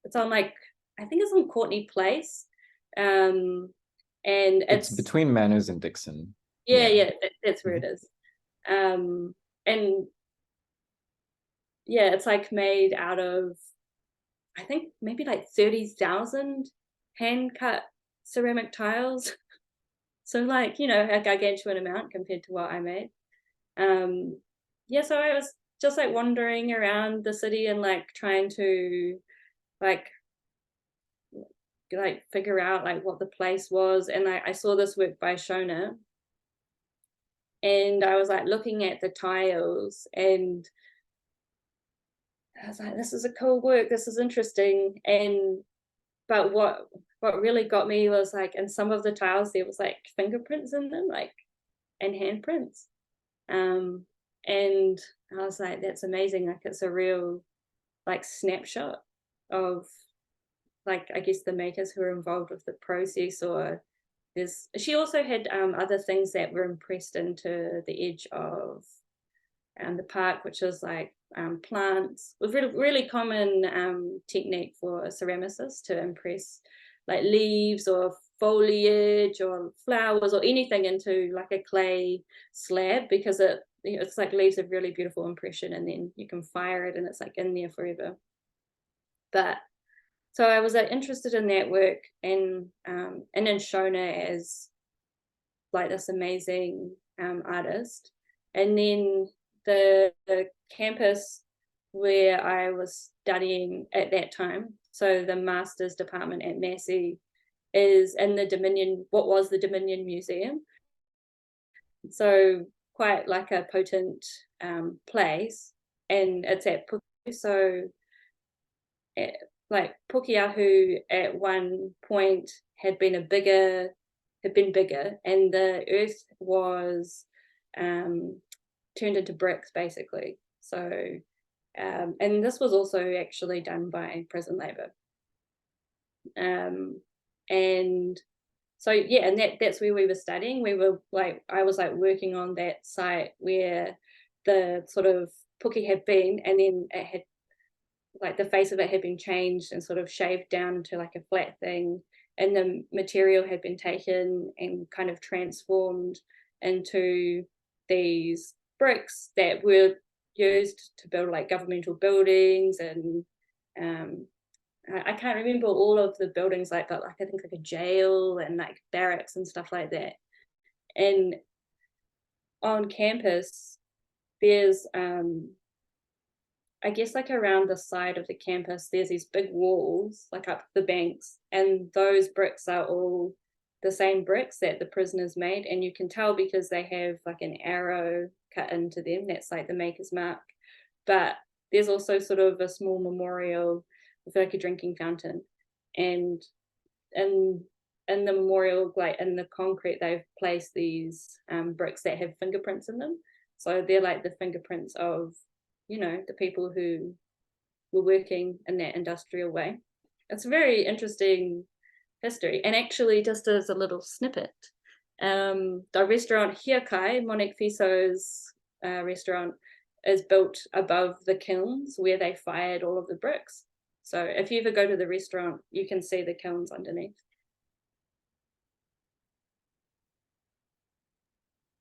it's on like, I think it's on Courtney Place. Um, and It's it's, between Manners and Dixon. yeah, Yeah. yeah, that's where it Mhm. is. and yeah, it's like made out of, I think maybe like 30,000 hand cut ceramic tiles. So like, a gargantuan amount compared to what I made. Um, yeah, so I was just like wandering around the city and like trying to like figure out like what the place was, and I saw this work by Shona, and I was like looking at the tiles, and I was like, this is a cool work, this is interesting. And but what really got me was like in some of the tiles there was like fingerprints in them, like, and handprints. Um and I was like, that's amazing, like it's a real like snapshot of, like, I guess the makers who are involved with the process. Or she also had other things that were impressed into the edge of the park, which is like plants. It was really, really common technique for ceramicists to impress like leaves or foliage or flowers or anything into like a clay slab, because it's like leaves a really beautiful impression, and then you can fire it and it's like in there forever. But so I was interested in that work, and in Shona as like this amazing artist. And then the campus where I was studying at that time, so the master's department at Massey, is in the Dominion, what was the Dominion Museum. So quite like a potent place, and it's at Pukekohe. So like Pukeahu at one point had been bigger, and the earth was turned into bricks basically. So and this was also actually done by prison labor. And so yeah, and that's where we were studying. We were like, I was like working on that site where the sort of Puki had been, and then it had, like, the face of it had been changed and sort of shaved down to like a flat thing, and the material had been taken and kind of transformed into these bricks that were used to build like governmental buildings. And um, I can't remember all of the buildings, like, but like I think like a jail and like barracks and stuff like that. And on campus there's I guess like around the side of the campus, there's these big walls, like up the banks, and those bricks are all the same bricks that the prisoners made. And you can tell because they have like an arrow cut into them. That's like the maker's mark. But there's also sort of a small memorial with like a drinking fountain. And in in the memorial, like in the concrete, they've placed these bricks that have fingerprints in them. So they're like the fingerprints of, the people who were working in that industrial way. It's a very interesting history. And actually, just as a little snippet, the restaurant Hiakai, Monique Fiso's restaurant, is built above the kilns where they fired all of the bricks. So if you ever go to the restaurant, you can see the kilns underneath.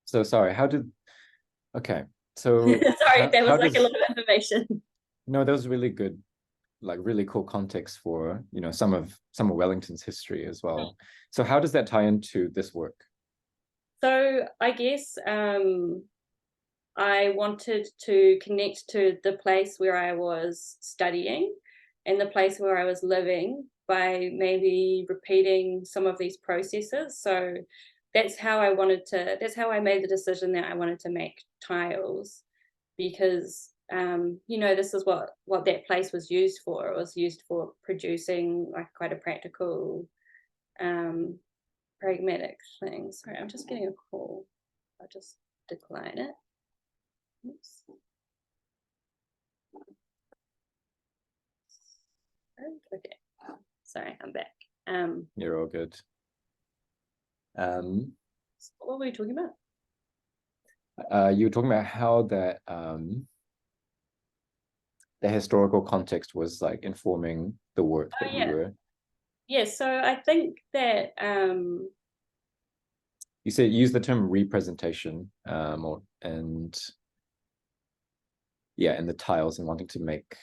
So sorry, okay. So Sorry, that how was like a does lot of information. no, that was really good, like really cool context for, some of Wellington's history as well. So how does that tie into this work? So I guess I wanted to connect to the place where I was studying and the place where I was living by maybe repeating some of these processes. So that's how that's how I made the decision that I wanted to make tiles, because this is what that place was used for. It was used for producing like quite a practical, um, pragmatic thing. Sorry, I'm just getting a call. I'll just decline it. Oops. Okay. Sorry, I'm back. You're all good. Um, what were we talking about? you were talking about how that the historical context was like informing the work that you Yeah. were. Yeah, so I think that You said use the term representation, and yeah, in the tiles and wanting to make.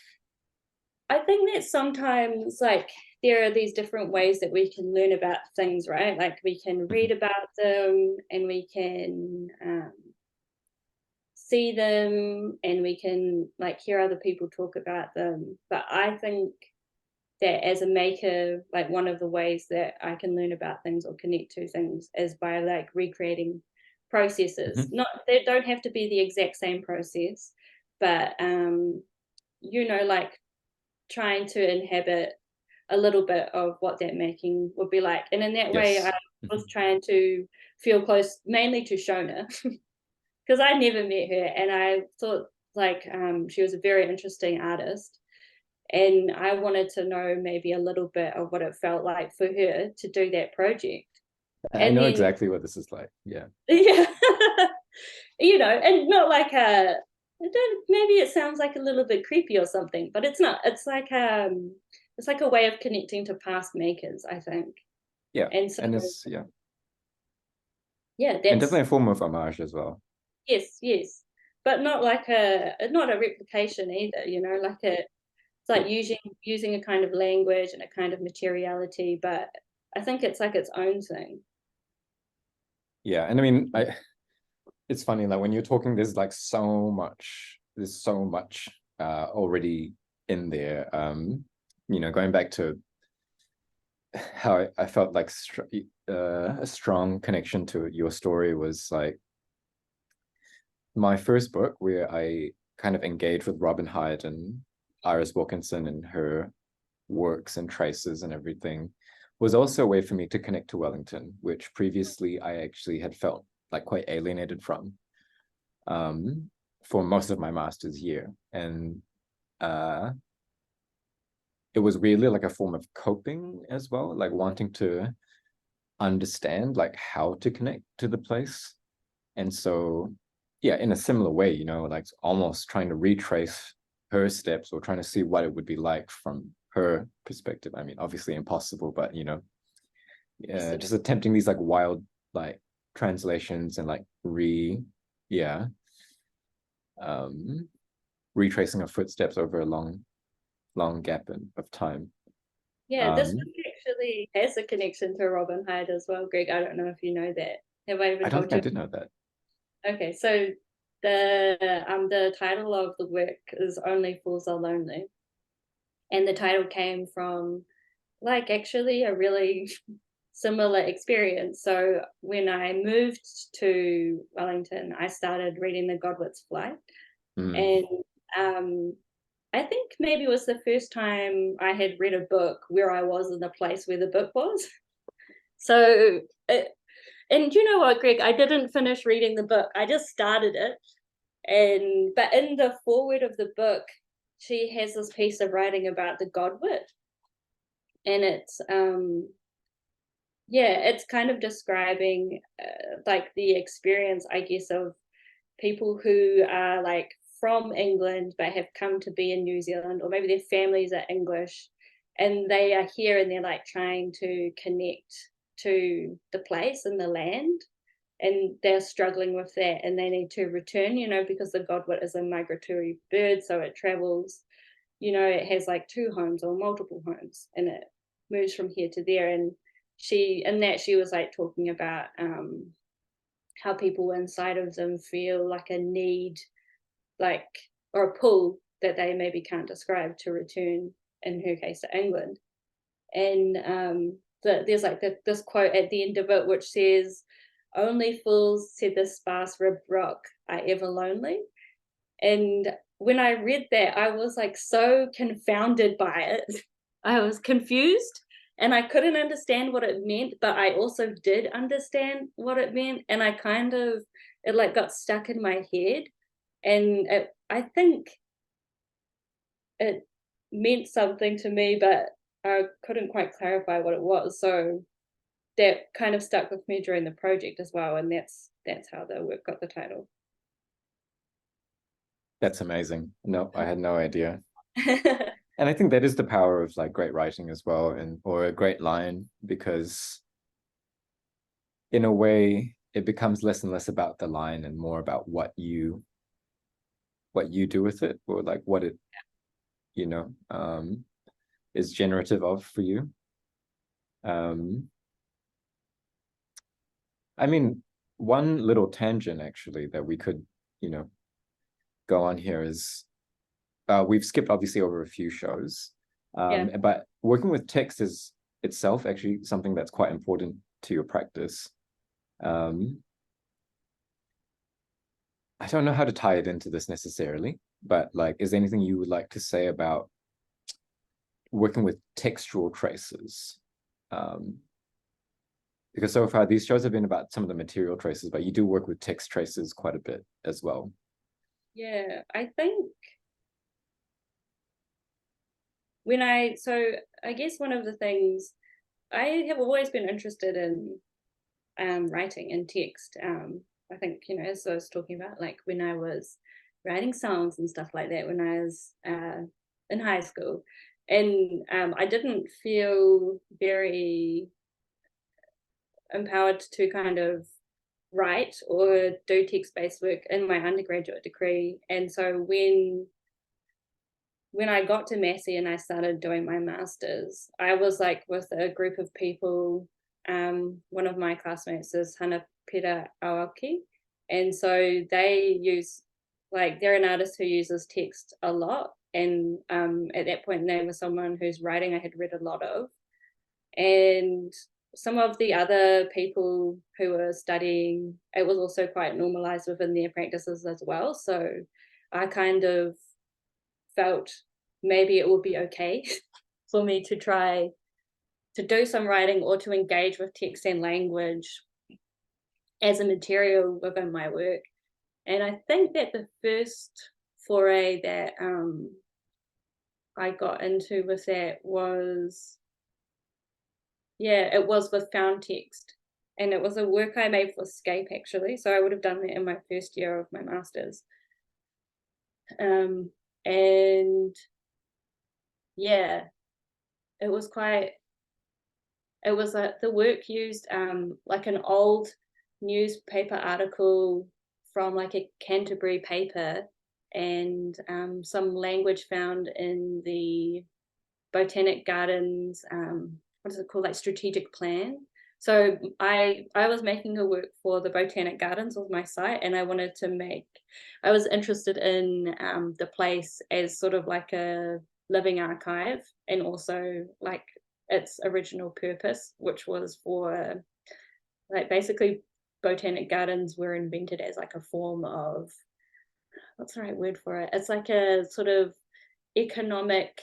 I think that sometimes like there are these different ways that we can learn about things, right? Like we can read Mhm. about them and we can see them and we can like hear other people talk about them. But I think that as a maker, like one of the ways that I can learn about things or connect to things is by like recreating processes. Mhm. Not they don't have to be the exact same process, but like trying to inhabit a little bit of what that making would be like. And in that way, I Yes. was Mhm. trying to feel close mainly to Shona because I never met her and I thought like she was a very interesting artist. And I wanted to know maybe a little bit of what it felt like for her to do that project. I And know then, exactly what this is like. Yeah. yeah, and not like maybe it sounds like a little bit creepy or something, but it's not. It's like a way of connecting to past makers, I think. Yeah. And so, And it's, yeah. yeah, And that's definitely a form of homage as well. yes, yes, but not a replication either. Like it's Yeah. like using a kind of language and a kind of materiality, but I think it's like its own thing. Yeah. And I mean, it's funny, like when you're talking, there's so much already in there. Going back to how I felt like a strong connection to your story was like my first book, where I kind of engaged with Robin Hyde and Iris Wilkinson and her works and traces and everything, was also a way for me to connect to Wellington, which previously I actually had felt like quite alienated from, um, for most of my master's year. And uh, it was really like a form of coping as well, like wanting to understand like how to connect to the place. And so, yeah, in a similar way, like almost trying to retrace her steps or trying to see what it would be like from her perspective. I mean, obviously impossible, but Yes, it is. just attempting these like wild like translations and like yeah, um, retracing of footsteps over a long gap of time. Yeah, this Um, book actually has a connection to Robin Hyde as well, Greg. I don't know if you know that. Have I ever I don't told think I you? did know that. Okay, so the title of the work is Only Fools Are Lonely. And the title came from like actually a really similar experience. So when I moved to Wellington, I started reading the Godwit's Flight. Mm, And um I think maybe it was the first time I had read a book where I was in the place where the book was. So, and you know what, Greg? I didn't finish reading the book. I just started it, and but in the foreword of the book, she has this piece of writing about the Godwit, and it's kind of describing like the experience, I guess, of people who are like from England but have come to be in New Zealand, or maybe their families are English and they are here and they're like trying to connect to the place and the land. And they're struggling with that and they need to return, because the godwit is a migratory bird. So it travels, it has like two homes or multiple homes and it moves from here to there. And she was like talking about how people inside of them feel like a need, like, or a pull that they maybe can't describe to return, in her case, to England. And there's like this quote at the end of it, which says, "Only fools," said the sparse ribbed rock, "are ever lonely." And when I read that, I was like so confounded by it. I was confused and I couldn't understand what it meant, but I also did understand what it meant. And it like got stuck in my head. And I think it meant something to me, but I couldn't quite clarify what it was. So that kind of stuck with me during the project as well. And that's how the work got the title. that's amazing. No, I had no idea. And I think that is the power of like great writing as well, and or a great line, because in a way it becomes less and less about the line and more about what you do with it, or like what it, is generative of for you. I mean, one little tangent actually that we could, go on here is we've skipped obviously over a few shows, but working with text is itself actually something that's quite important to your practice. I don't know how to tie it into this necessarily, but like, is there anything you would like to say about working with textual traces? Because so far these shows have been about some of the material traces, but you do work with text traces quite a bit as well. Yeah, I think I guess one of the things I have always been interested in writing in text. I think, as I was talking about, like when I was writing songs and stuff like that when I was in high school, and I didn't feel very empowered to kind of write or do text-based work in my undergraduate degree. And so when I got to Massey and I started doing my master's, I was like with a group of people. One of my classmates is Hana Pera Aoki, and so they use, like, they're an artist who uses text a lot. And at that point, they were someone whose writing I had read a lot of, and some of the other people who were studying, it was also quite normalized within their practices as well. So I kind of felt maybe it would be okay for me to try to do some writing or to engage with text and language as a material within my work. And I think that the first foray that I got into with that was, it was with found text. And it was a work I made for Scape, actually. So I would have done that in my first year of my master's. And yeah, it was quite, it was the work used like an old newspaper article from like a Canterbury paper, and some language found in the Botanic Gardens, what is it called, like strategic plan. So I was making a work for the Botanic Gardens with my site, and I was interested in the place as sort of like a living archive, and also like its original purpose, which was for, like, basically Botanic Gardens were invented as like a form of, what's the right word for it? It's like a sort of economic,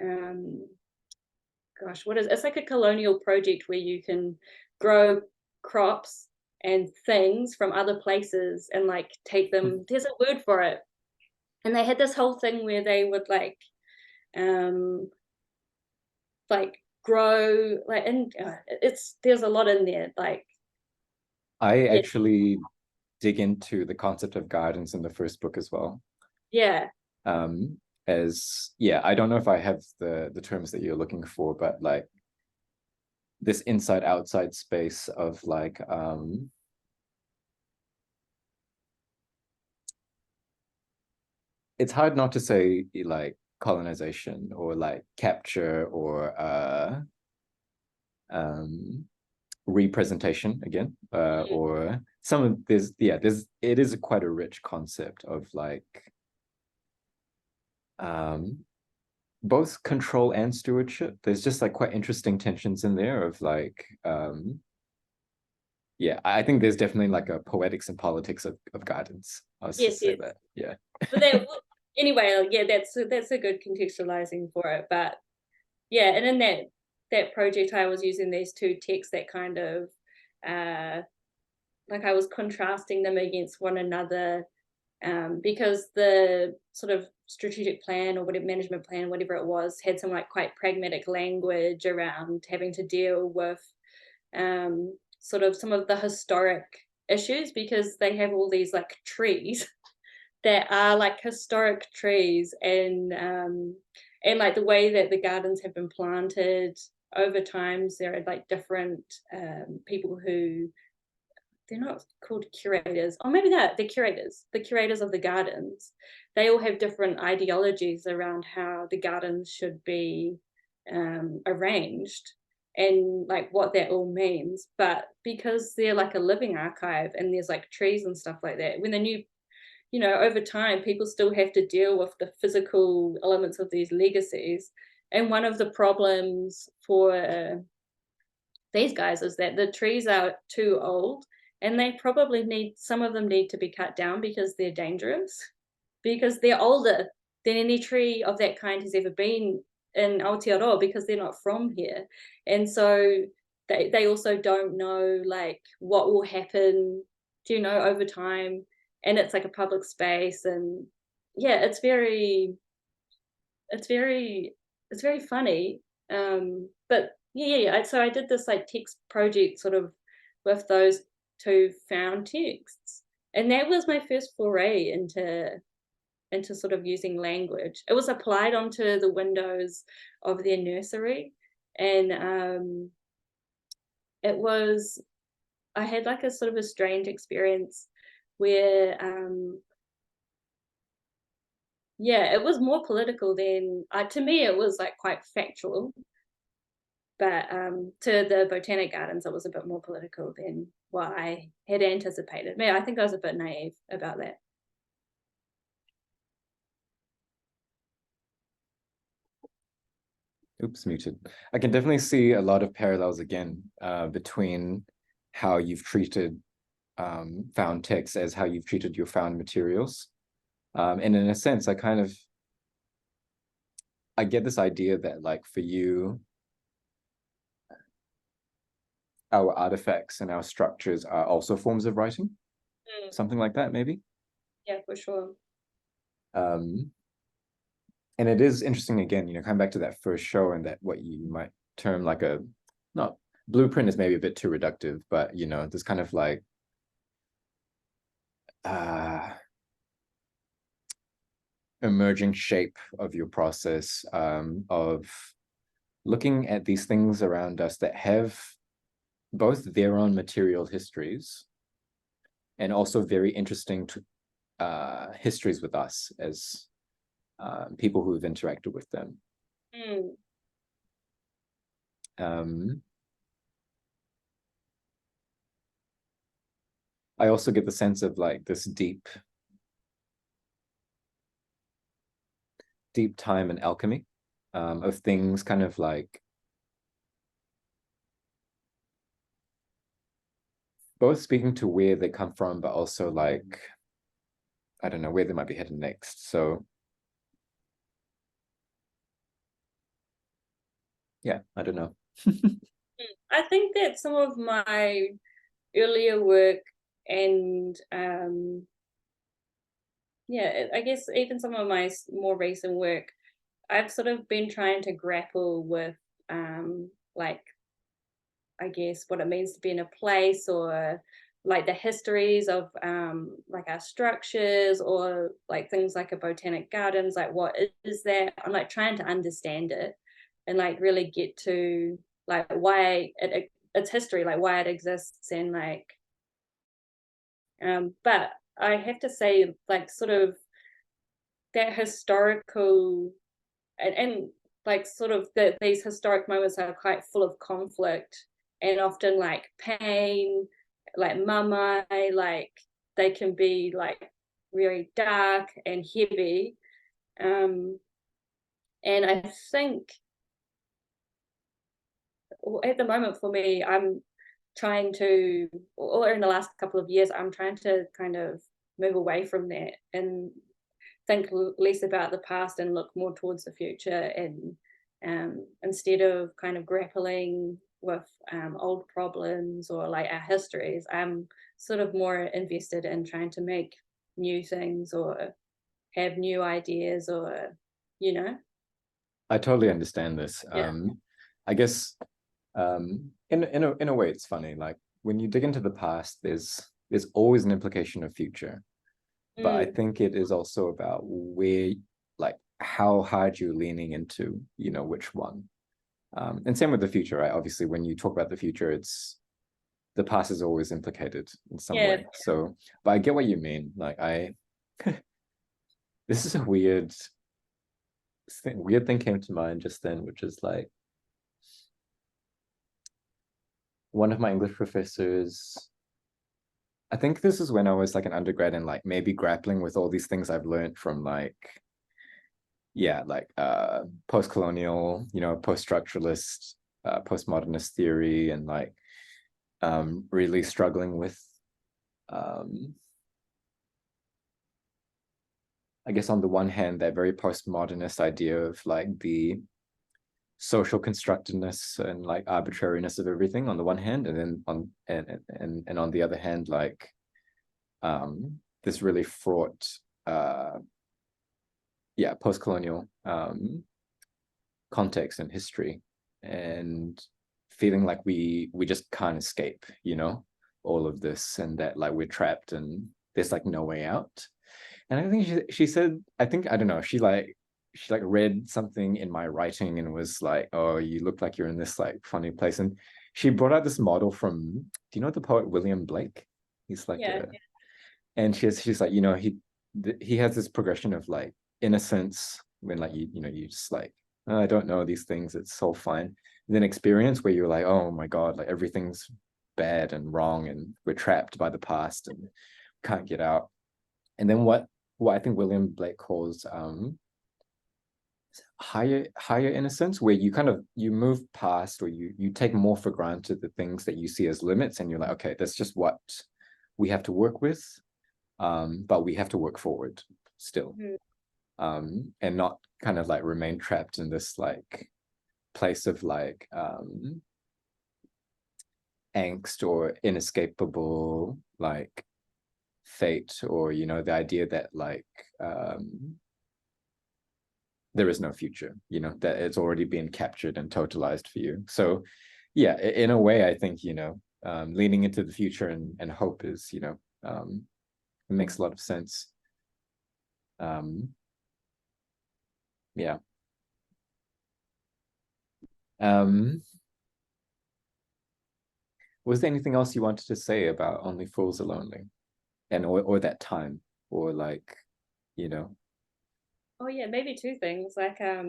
um it's like a colonial project where you can grow crops and things from other places and like take them, there's a word for it. And they had this whole thing where they would um like grow, like, and there's a lot in there, like, I yeah. actually dig into the concept of gardens in the first book as well. Yeah. I don't know if I have the terms that you're looking for, but like this inside outside space of like it's hard not to say like colonization or like capture or representation again, or some of it is quite a rich concept of like both control and stewardship. There's just like quite interesting tensions in there of like I think there's definitely like a poetics and politics of gardens. I'll Yes, just say yes. that. Yeah. But then anyway, yeah, that's a good contextualizing for it. But yeah, and in that project, I was using these two texts that kind of like I was contrasting them against one another, because the sort of strategic plan or whatever, management plan, whatever it was, had some like quite pragmatic language around having to deal with sort of some of the historic issues, because they have all these like trees that are like historic trees, and like the way that the gardens have been planted over times, there are like different people who they're not called curators. Or maybe they're the curators of the gardens. They all have different ideologies around how the gardens should be arranged and like what that all means. But because they're like a living archive and there's like trees and stuff like that, when the new, over time, people still have to deal with the physical elements of these legacies. And one of the problems for these guys is that the trees are too old and they probably some of them need to be cut down because they're dangerous, because they're older than any tree of that kind has ever been in Aotearoa because they're not from here. And so they also don't know like what will happen, over time. And it's like a public space, and yeah, it's very it's very funny. But yeah. So I did this like text project sort of with those two found texts, and that was my first foray into sort of using language. It was applied onto the windows of their nursery, and it was I had like a sort of a strange experience where yeah, it was more political than to me it was like quite factual, but to the botanic gardens it was a bit more political than what I had anticipated. Man, I think I was a bit naive about that. Oops, muted. I can definitely see a lot of parallels again between how you've treated found texts as how you've treated your found materials. And in a sense, I get this idea that like for you, our artifacts and our structures are also forms of writing, Mm, something like that, maybe. yeah, for sure. Um, and it is interesting again, coming back to that first show and that what you might term like a, not blueprint is maybe a bit too reductive, but this kind of like emerging shape of your process of looking at these things around us that have both their own material histories and also very interesting histories with us as people who've interacted with them. Mm, I also get the sense of like this deep time and alchemy of things kind of like both speaking to where they come from, but also like, I don't know, where they might be headed next. So yeah, I don't know. I think that some of my earlier work and yeah, I guess even some of my more recent work, I've sort of been trying to grapple with like I guess what it means to be in a place, or like the histories of like our structures, or like things like a botanic gardens, like what is that? I'm like trying to understand it and like really get to like why its history, like why it exists, and like but I have to say like sort of that historical and like sort of these historic moments are quite full of conflict and often like pain, like mama, like they can be like really dark and heavy. um and I think at the moment for me, I'm trying to, or in the last couple of years, I'm trying to kind of move away from that and think less about the past and look more towards the future, and instead of kind of grappling with old problems or like our histories, I'm sort of more invested in trying to make new things or have new ideas, or you know I totally understand this. yeah. I guess in a way it's funny. Like when you dig into the past, there's always an implication of future. But I Mm, think it is also about where, like, how hard you're leaning into, which one. And same with the future, right? Obviously, when you talk about the future, the past is always implicated in some Yeah. way. So, but I get what you mean. Like this is a weird thing came to mind just then, which is like one of my English professors. I think this is when I was like an undergrad and like maybe grappling with all these things I've learned from like, yeah, like post-colonial, post-structuralist, postmodernist theory, and like really struggling with I guess on the one hand, that very postmodernist idea of like the social constructedness and like arbitrariness of everything on the one hand, and then and on the other hand, like this really fraught post-colonial context and history, and feeling like we just can't escape, all of this, and that like we're trapped and there's like no way out. And I think she said, I think, I don't know, she read something in my writing and was like, oh, you look like you're in this like funny place. And she brought out this model from, do you know the poet William Blake? He's like Yeah. and she's like, he has this progression of like innocence when like you just like, oh, I don't know these things, it's all fine. And then experience where you're like, oh my God, like everything's bad and wrong and we're trapped by the past and can't get out. And then what I think William Blake calls higher innocence, where you kind of you move past, or you take more for granted the things that you see as limits, and you're like, okay, that's just what we have to work with, but we have to work forward still, and not kind of like remain trapped in this like place of like angst or inescapable like fate, or the idea that like there is no future, that it's already been captured and totalized for you. So yeah, in a way, I think leaning into the future and hope is it makes a lot of sense. Yeah. Was there anything else you wanted to say about Only Fools Are Lonely, and or that time, or like Oh yeah, maybe two things. Like I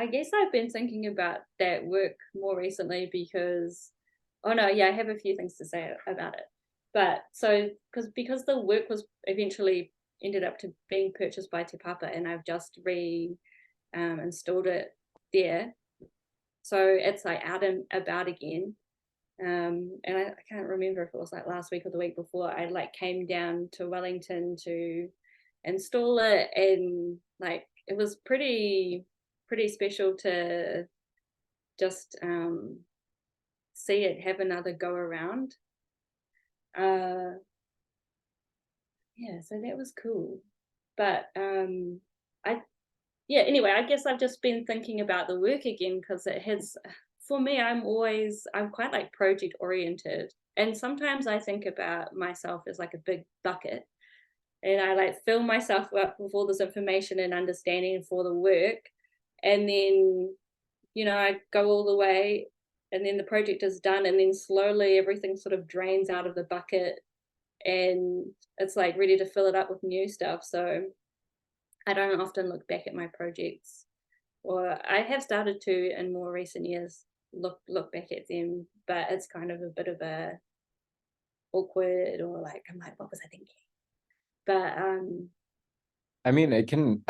guess I've been thinking about that work more recently because, oh no, yeah, I have a few things to say about it. But so because the work was eventually ended up to being purchased by Te Papa, and I've just installed it there, so it's like out and about again. And I can't remember if it was like last week or the week before. I like came down to Wellington to install it, and like it was pretty special to just see it have another go around. Uh, yeah, so that was cool. But I yeah, anyway, I guess I've just been thinking about the work again because it has, for me, I'm quite like project oriented. And sometimes I think about myself as like a big bucket, and I like fill myself up with all this information and understanding for the work. And then, I go all the way, and then the project is done. And then slowly everything sort of drains out of the bucket, and it's like ready to fill it up with new stuff. So I don't often look back at my projects, or I have started to in more recent years look back at them, but it's kind of a bit of a awkward, or like I'm like, what was I thinking? But I mean, I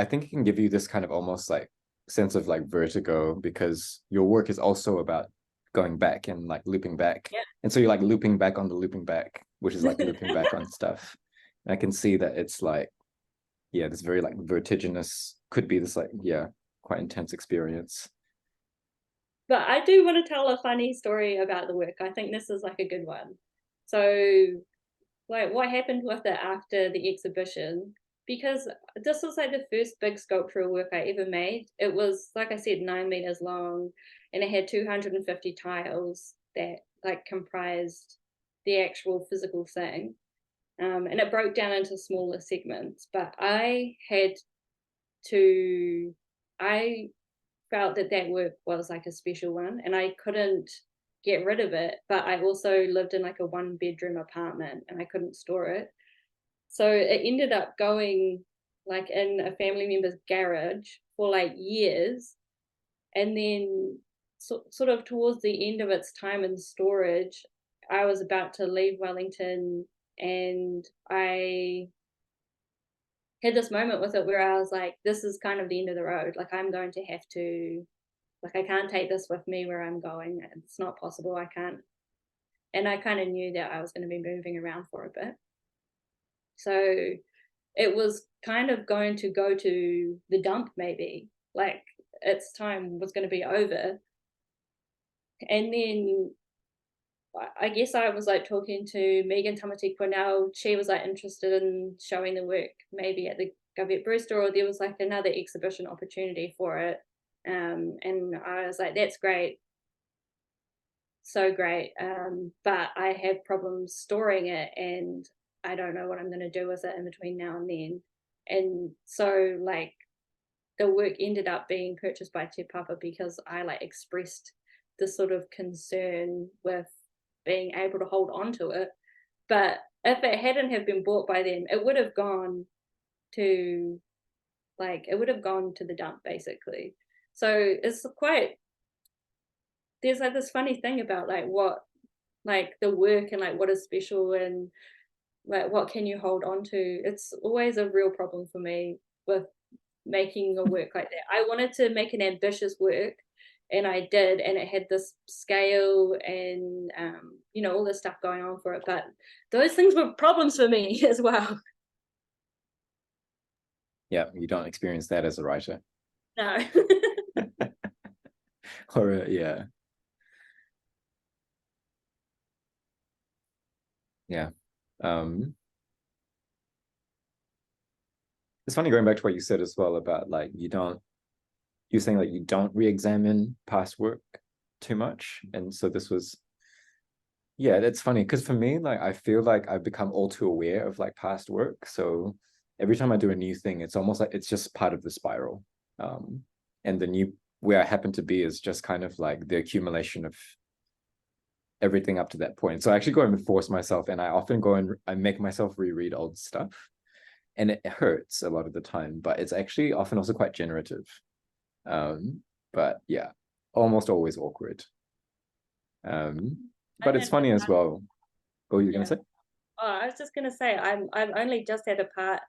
think it can give you this kind of almost like sense of like vertigo, because your work is also about going back and like looping back. yeah. And so you're like looping back on the looping back, which is like looping back on stuff. And I can see that it's like, yeah, this very like vertiginous, could be this like, yeah, quite intense experience. But I do want to tell a funny story about the work. I think this is like a good one. So, like, what happened with it after the exhibition? Because this was like the first big sculptural work I ever made. It was, like I said, 9 meters long, and it had 250 tiles that like comprised the actual physical thing. And it broke down into smaller segments. But I felt that work was like a special one, and I couldn't get rid of it, but I also lived in like a 1 bedroom apartment and I couldn't store it. So it ended up going like in a family member's garage for like years. And then sort of towards the end of its time in storage, I was about to leave Wellington, and I had this moment with it where I was like, this is kind of the end of the road. Like, I'm going to have to, like, I can't take this with me where I'm going. It's not possible. I can't. And I kind of knew that I was going to be moving around for a bit. So it was kind of going to go to the dump, maybe. Like, its time was going to be over. And then I guess I was like talking to Megan Tamati Cornell. She was like interested in showing the work maybe at the Govett Brewster, or there was like another exhibition opportunity for it. And I was like, that's great, so great. But I have problems storing it, and I don't know what I'm going to do with it in between now and then. And so like the work ended up being purchased by Te Papa because I like expressed this sort of concern with being able to hold on to it. But if it hadn't have been bought by them, it would have gone to it would have gone to the dump basically. So it's quite, there's like this funny thing about like what, like the work and like what is special and like what can you hold on to. It's always a real problem for me with making a work like that. I wanted to make an ambitious work, and I did, and it had this scale and all this stuff going on for it. But those things were problems for me as well. Yeah, you don't experience that as a writer. No. Or yeah. Yeah. It's funny going back to what you said as well about like you're saying like you don't re-examine past work too much. And so this was, yeah, that's funny because for me, like I feel like I've become all too aware of like past work. So every time I do a new thing, it's almost like it's just part of the spiral. And the new where I happen to be is just kind of like the accumulation of everything up to that point. So I actually go and force myself, and I often go and I make myself reread old stuff. And it hurts a lot of the time, but it's actually often also quite generative. But yeah, almost always awkward. But it's funny as well. What were you gonna Yeah. say? Oh, I was just gonna say I'm only just at a part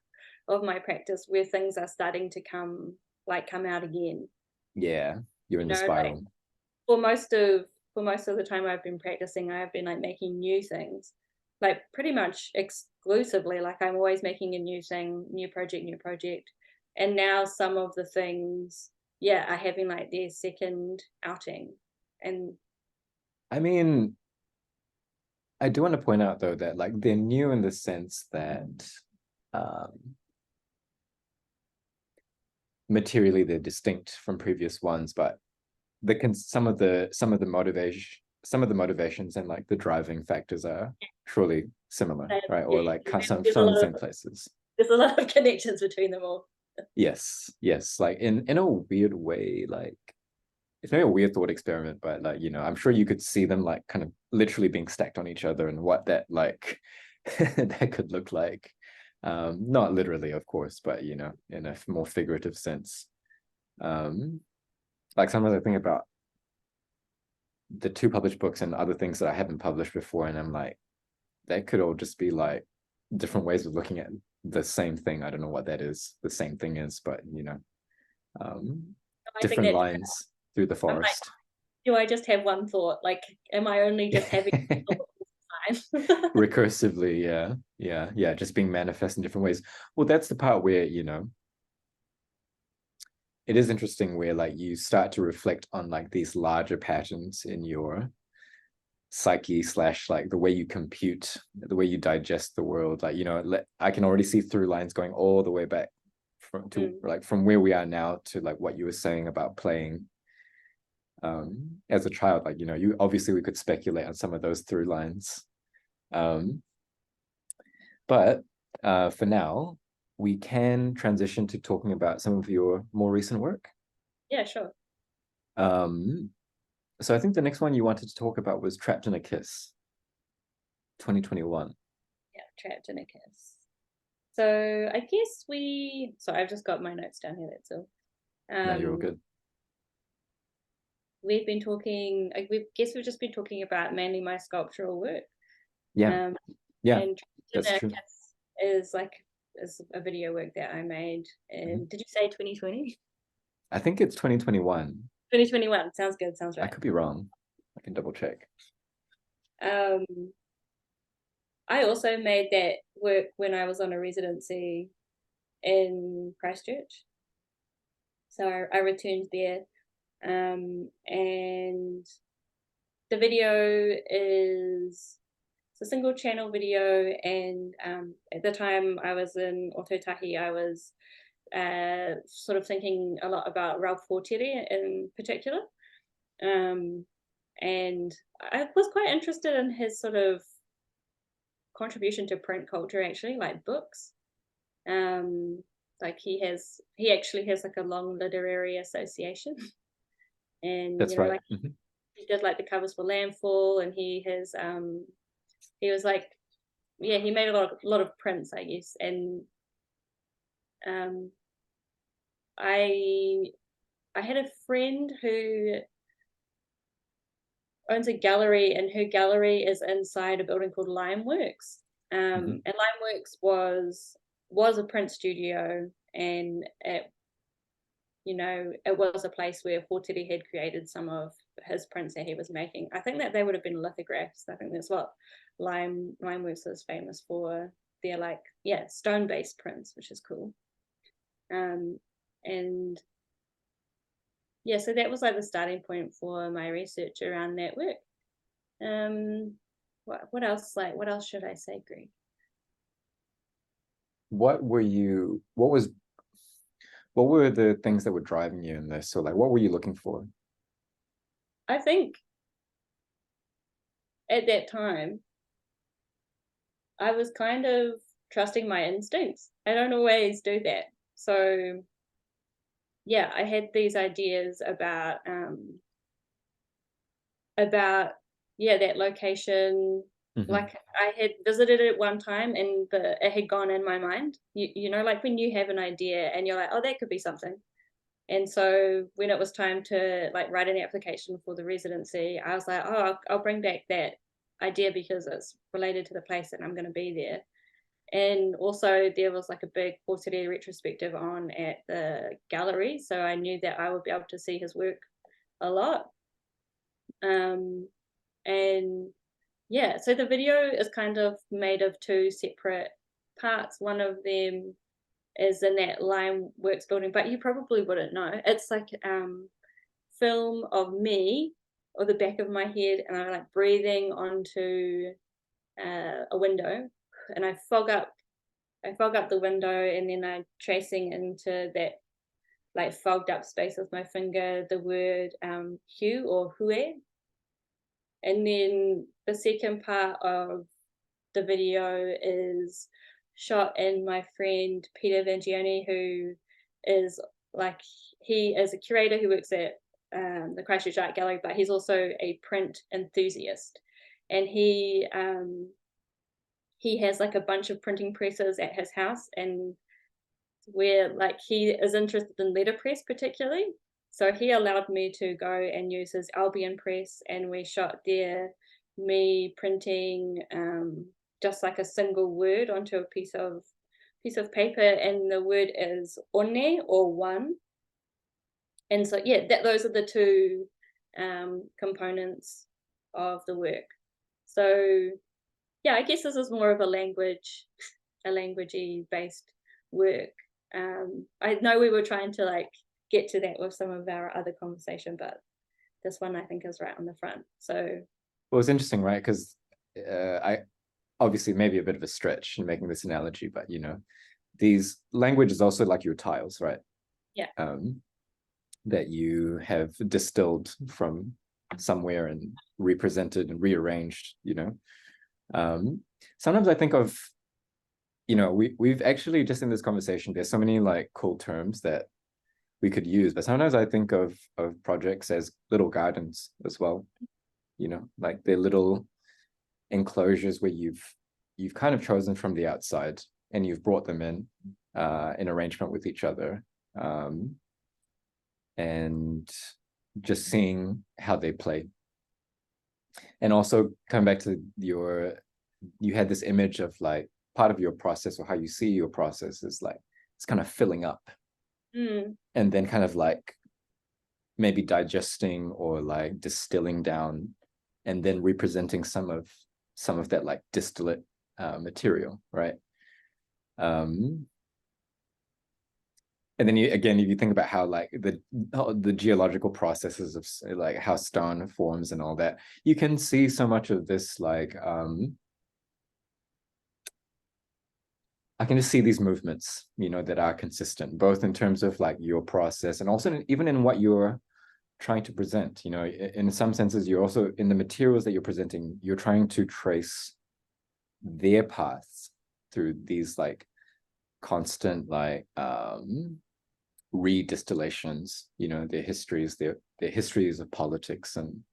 of my practice where things are starting to come out again. Yeah, you're in You the know, like spiral. for most of the time I've been practicing, I've been like making new things, like pretty much exclusively. Like I'm always making a new thing, new project. And now some of the things, yeah, are having like their second outing. And I mean, I do want to point out though that like they're new in the sense that um materially they're distinct from previous ones, but some of the motivations and like the driving factors are truly similar, right? Or like some of the same places. there's a lot of connections between them all. Yes, like in a weird way, like it's maybe a weird thought experiment, but like I'm sure you could see them like kind of literally being stacked on each other and what that like that could look like. Not literally, of course, but in a more figurative sense. Like sometimes I think about the two published books and other things that I haven't published before, and I'm like, that could all just be like different ways of looking at the same thing. I don't know what that is. The same thing is, but I think different that lines through the I'm like, forest. do I just have one thought? Like, am I only just having time? Recursively, yeah, just being manifest in different ways. Well, that's the part where it is interesting where like you start to reflect on like these larger patterns in your psyche slash like the way you compute, the way you digest the world. Like I can already see through lines going all the way back from where we are now to like what you were saying about playing as a child. Like you obviously we could speculate on some of those through lines, but for now we can transition to talking about some of your more recent work. Yeah, sure. Um, So I think the next one you wanted to talk about was Trapped in a Kiss, 2021. Yeah, Trapped in a Kiss. So I guess I've just got my notes down here, that's all. No, you're all good. We've been talking, we've just been talking about mainly my sculptural work. Yeah. Yeah, and that's true. is a video work that I made in, did you say 2020? I think it's 2021. 2021, sounds good, sounds I right. could be wrong. I can double check. I also made that work when I was on a residency in Christchurch. So I returned there. And the video is a single channel video. And at the time I was in Ototahi, I was sort of thinking a lot about Ralph Fortieri in particular. And I was quite interested in his sort of contribution to print culture, actually, like books. Like he actually has like a long literary association. And That's right. like he did like the covers for Landfall, and he was like, yeah, he made a lot of prints, I guess. And I had a friend who owns a gallery, and her gallery is inside a building called Limeworks. And Limeworks was a print studio, and it was a place where Fortieri had created some of his prints that he was making. I think that they would have been lithographs. I think that's what Limeworks is famous for. They're like, yeah, stone-based prints, which is cool. And yeah, so that was like the starting point for my research around that work. What else should I say, Greg? What were the things that were driving you in this? So like, what were you looking for? I think at that time, I was kind of trusting my instincts. I don't always do that. So yeah, I had these ideas about that location. Like I had visited it one time, and it had gone in my mind. Like when you have an idea and you're like, oh, that could be something. And so when it was time to like write an application for the residency, I was like, oh, I'll bring back that idea because it's related to the place that I'm going to be there. And also there was like a big Fortieri retrospective on at the gallery, so I knew that I would be able to see his work a lot. And yeah, so the video is kind of made of two separate parts. One of them is in that Limeworks building, but you probably wouldn't know. It's like film of me or the back of my head, and I'm like breathing onto a window, and I fog up the window, and then I'm tracing into that like fogged up space with my finger the word hue or hue. And then the second part of the video is shot in my friend Peter Vangioni, who is like, he is a curator who works at the Christchurch Art Gallery, but he's also a print enthusiast. And he has like a bunch of printing presses at his house, and where like he is interested in letterpress particularly. So he allowed me to go and use his Albion press, and we shot there me printing just like a single word onto a piece of paper, and the word is one or one. And so yeah, those are the two components of the work. So yeah, I guess this is more of a languagey based work. I know we were trying to like get to that with some of our other conversation, but this one I think is right on the front. So well, it's interesting, right? Because I obviously maybe a bit of a stretch in making this analogy, but these language is also like your tiles, right? Yeah. That you have distilled from somewhere and represented and rearranged. Sometimes I think of, we've actually just in this conversation, there's so many like cool terms that we could use. But sometimes I think of projects as little gardens as well, you know, like they're little enclosures where you've kind of chosen from the outside and you've brought them in arrangement with each other, and just seeing how they play. And also coming back to you had this image of like part of your process, or how you see your process is like it's kind of filling up, and then kind of like maybe digesting or like distilling down, and then representing some of that like distillate material, right? And then if you think about how like the geological processes of like how stone forms and all that, you can see so much of this like I can just see these movements, you know, that are consistent, both in terms of like your process and also even in what you're trying to present. You know, in some senses, you're also in the materials that you're presenting, you're trying to trace their paths through these like constant like redistillations, you know, their histories of politics. And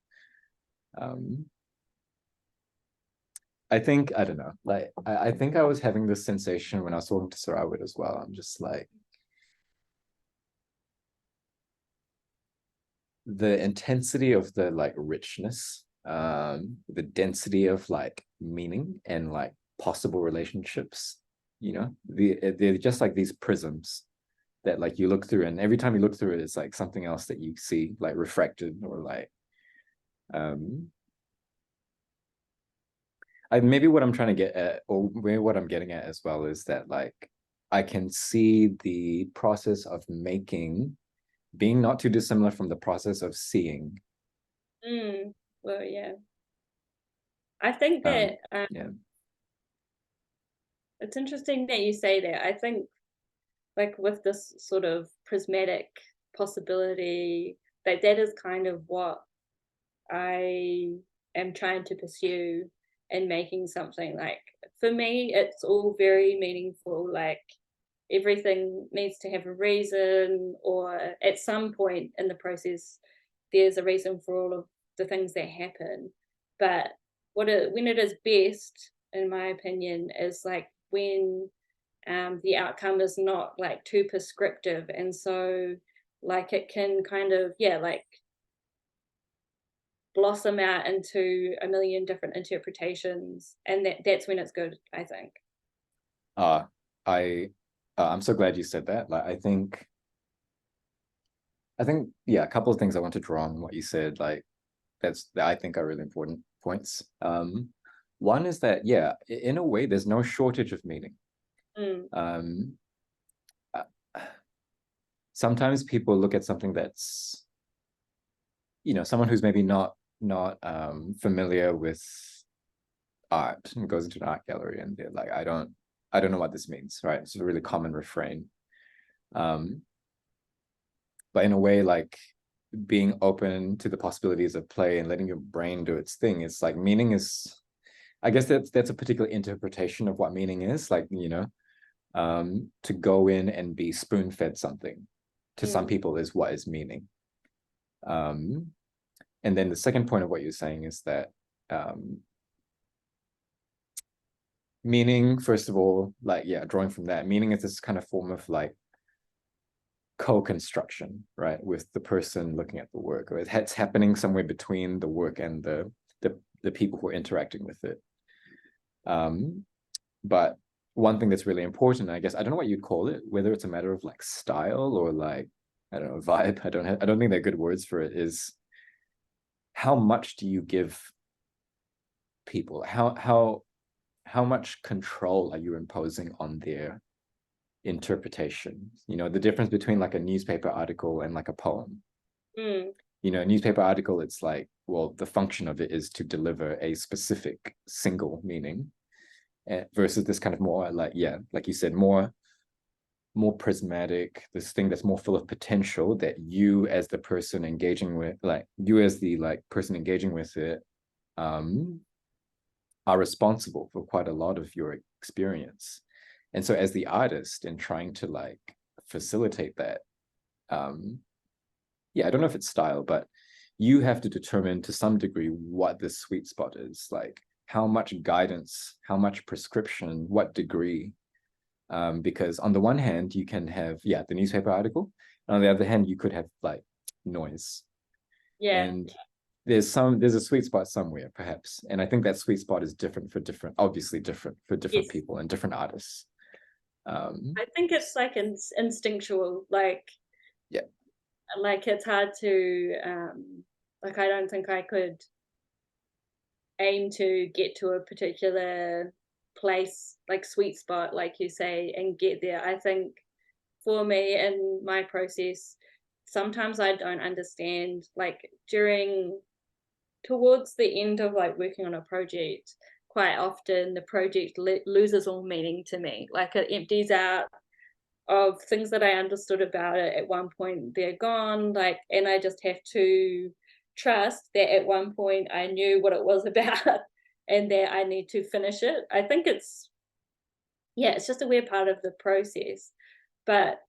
I think, I don't know, like I think I was having this sensation when I was talking to Sarawit as well. I'm just like, the intensity of the like richness, the density of like meaning and like possible relationships, you know, they're just like these prisms that like you look through, and every time you look through it, it's like something else that you see like refracted, or like maybe what I'm trying to get at, or maybe what I'm getting at as well, is that like I can see the process of making being not too dissimilar from the process of seeing. Well, yeah. I think that Yeah. it's interesting that you say that. I think like with this sort of prismatic possibility, that is kind of what I am trying to pursue in making something. Like for me, it's all very meaningful. Like everything needs to have a reason, or at some point in the process, there's a reason for all of the things that happen. But when it is best, in my opinion, is like when the outcome is not like too prescriptive, and so like it can kind of like blossom out into a million different interpretations, and that's when it's good, I think. I I'm so glad you said that. Like I think yeah, a couple of things I want to draw on what you said, like that I think are really important points. One is that yeah, in a way there's no shortage of meaning. Um Sometimes people look at something that's, you know, someone who's maybe not familiar with art and goes into an art gallery, and they're like, I don't know what this means, right? It's a really common refrain. But in a way, like being open to the possibilities of play and letting your brain do its thing, it's like meaning is, I guess that's a particular interpretation of what meaning is, like, you know, to go in and be spoon-fed something to some people is what is meaning. And then the second point of what you're saying is that meaning, first of all, like, yeah, drawing from that, meaning is this kind of form of like co-construction, right, with the person looking at the work, or it's happening somewhere between the work and the people who are interacting with it. But one thing that's really important, I guess, I don't know what you'd call it, whether it's a matter of like style or like, I don't know, vibe, I don't think they're good words for it, is how much do you give people? How much control are you imposing on their interpretation? You know, the difference between like a newspaper article and like a poem. You know, a newspaper article, it's like, well, the function of it is to deliver a specific single meaning, versus this kind of more like, yeah, like you said, more prismatic, this thing that's more full of potential, that you as the person engaging with, like you as the like person engaging with it, are responsible for quite a lot of your experience. And so as the artist, in trying to like facilitate that, yeah, I don't know if it's style, but you have to determine to some degree what the sweet spot is, like how much guidance, how much prescription, what degree. Because on the one hand, you can have, yeah, the newspaper article, and on the other hand, you could have like noise. Yeah. And there's a sweet spot somewhere, perhaps. And I think that sweet spot is obviously different for different Yes. people and different artists. I think it's like instinctual, Yeah. like it's hard to like I don't think I could aim to get to a particular place, like sweet spot, like you say, and get there. I think for me in my process, sometimes I don't understand, like during towards the end of like working on a project, quite often the project loses all meaning to me. Like it empties out of things that I understood about it at one point, they're gone. Like, and I just have to trust that at one point I knew what it was about and that I need to finish it. I think it's, yeah, it's just a weird part of the process. But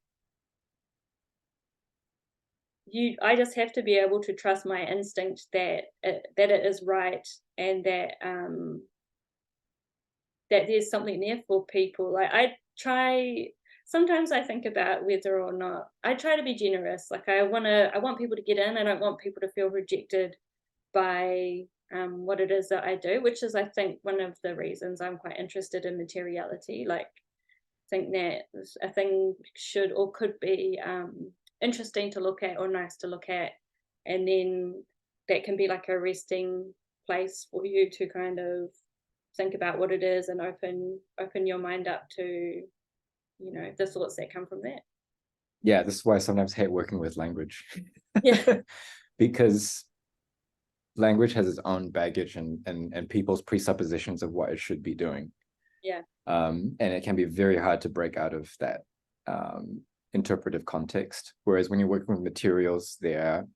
I just have to be able to trust my instinct that it is right, and that there's something there for people. Like I try sometimes I think about whether or not I try to be generous. Like I want people to get in. I don't want people to feel rejected by what it is that I do, which is I think one of the reasons I'm quite interested in materiality. Like think that a thing should or could be interesting to look at or nice to look at, and then that can be like a resting place for you to kind of think about what it is and open your mind up to the thoughts that come from that. Yeah, this is why I sometimes hate working with language. Yeah. Because language has its own baggage and people's presuppositions of what it should be doing. Yeah. And it can be very hard to break out of that interpretive context. Whereas when you're working with materials, not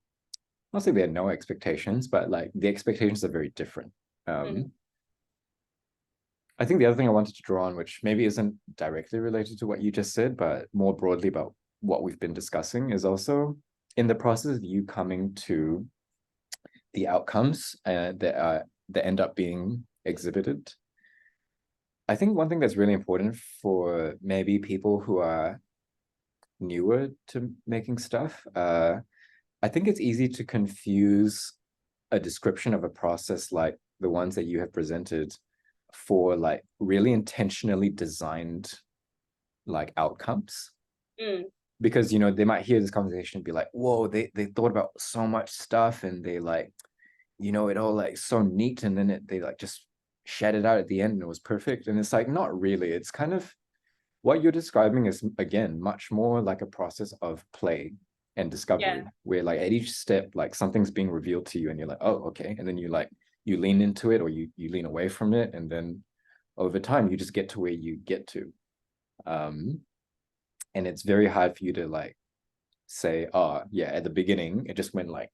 saying there are no expectations, but like the expectations are very different. Mm. I think the other thing I wanted to draw on, which maybe isn't directly related to what you just said, but more broadly about what we've been discussing, is also in the process of you coming to the outcomes that end up being exhibited. I think one thing that's really important for maybe people who are newer to making stuff, I think it's easy to confuse a description of a process like the ones that you have presented for like really intentionally designed like outcomes. Mm. Because they might hear this conversation and be like, whoa, they thought about so much stuff, and they like, it all like so neat, and then they like just shed it out at the end and it was perfect. And it's like, not really. It's kind of what you're describing is, again, much more like a process of play and discovery, Yeah. where like at each step, like something's being revealed to you and you're like, oh, okay. And then you lean into it, or you lean away from it. And then over time, you just get to where you get to. And it's very hard for you to like say, oh yeah, at the beginning, it just went like,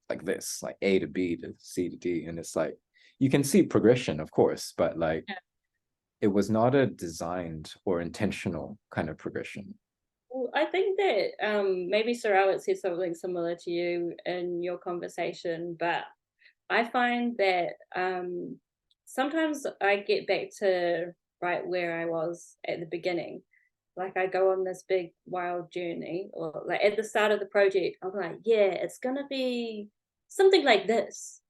like this, like A to B to C to D. And it's like, you can see progression, of course, but like, Yeah. it was not a designed or intentional kind of progression. Well, I think that maybe Sorrel would said something similar to you in your conversation, but I find that sometimes I get back to right where I was at the beginning. Like I go on this big wild journey, or like at the start of the project, I'm like, yeah, it's gonna be something like this,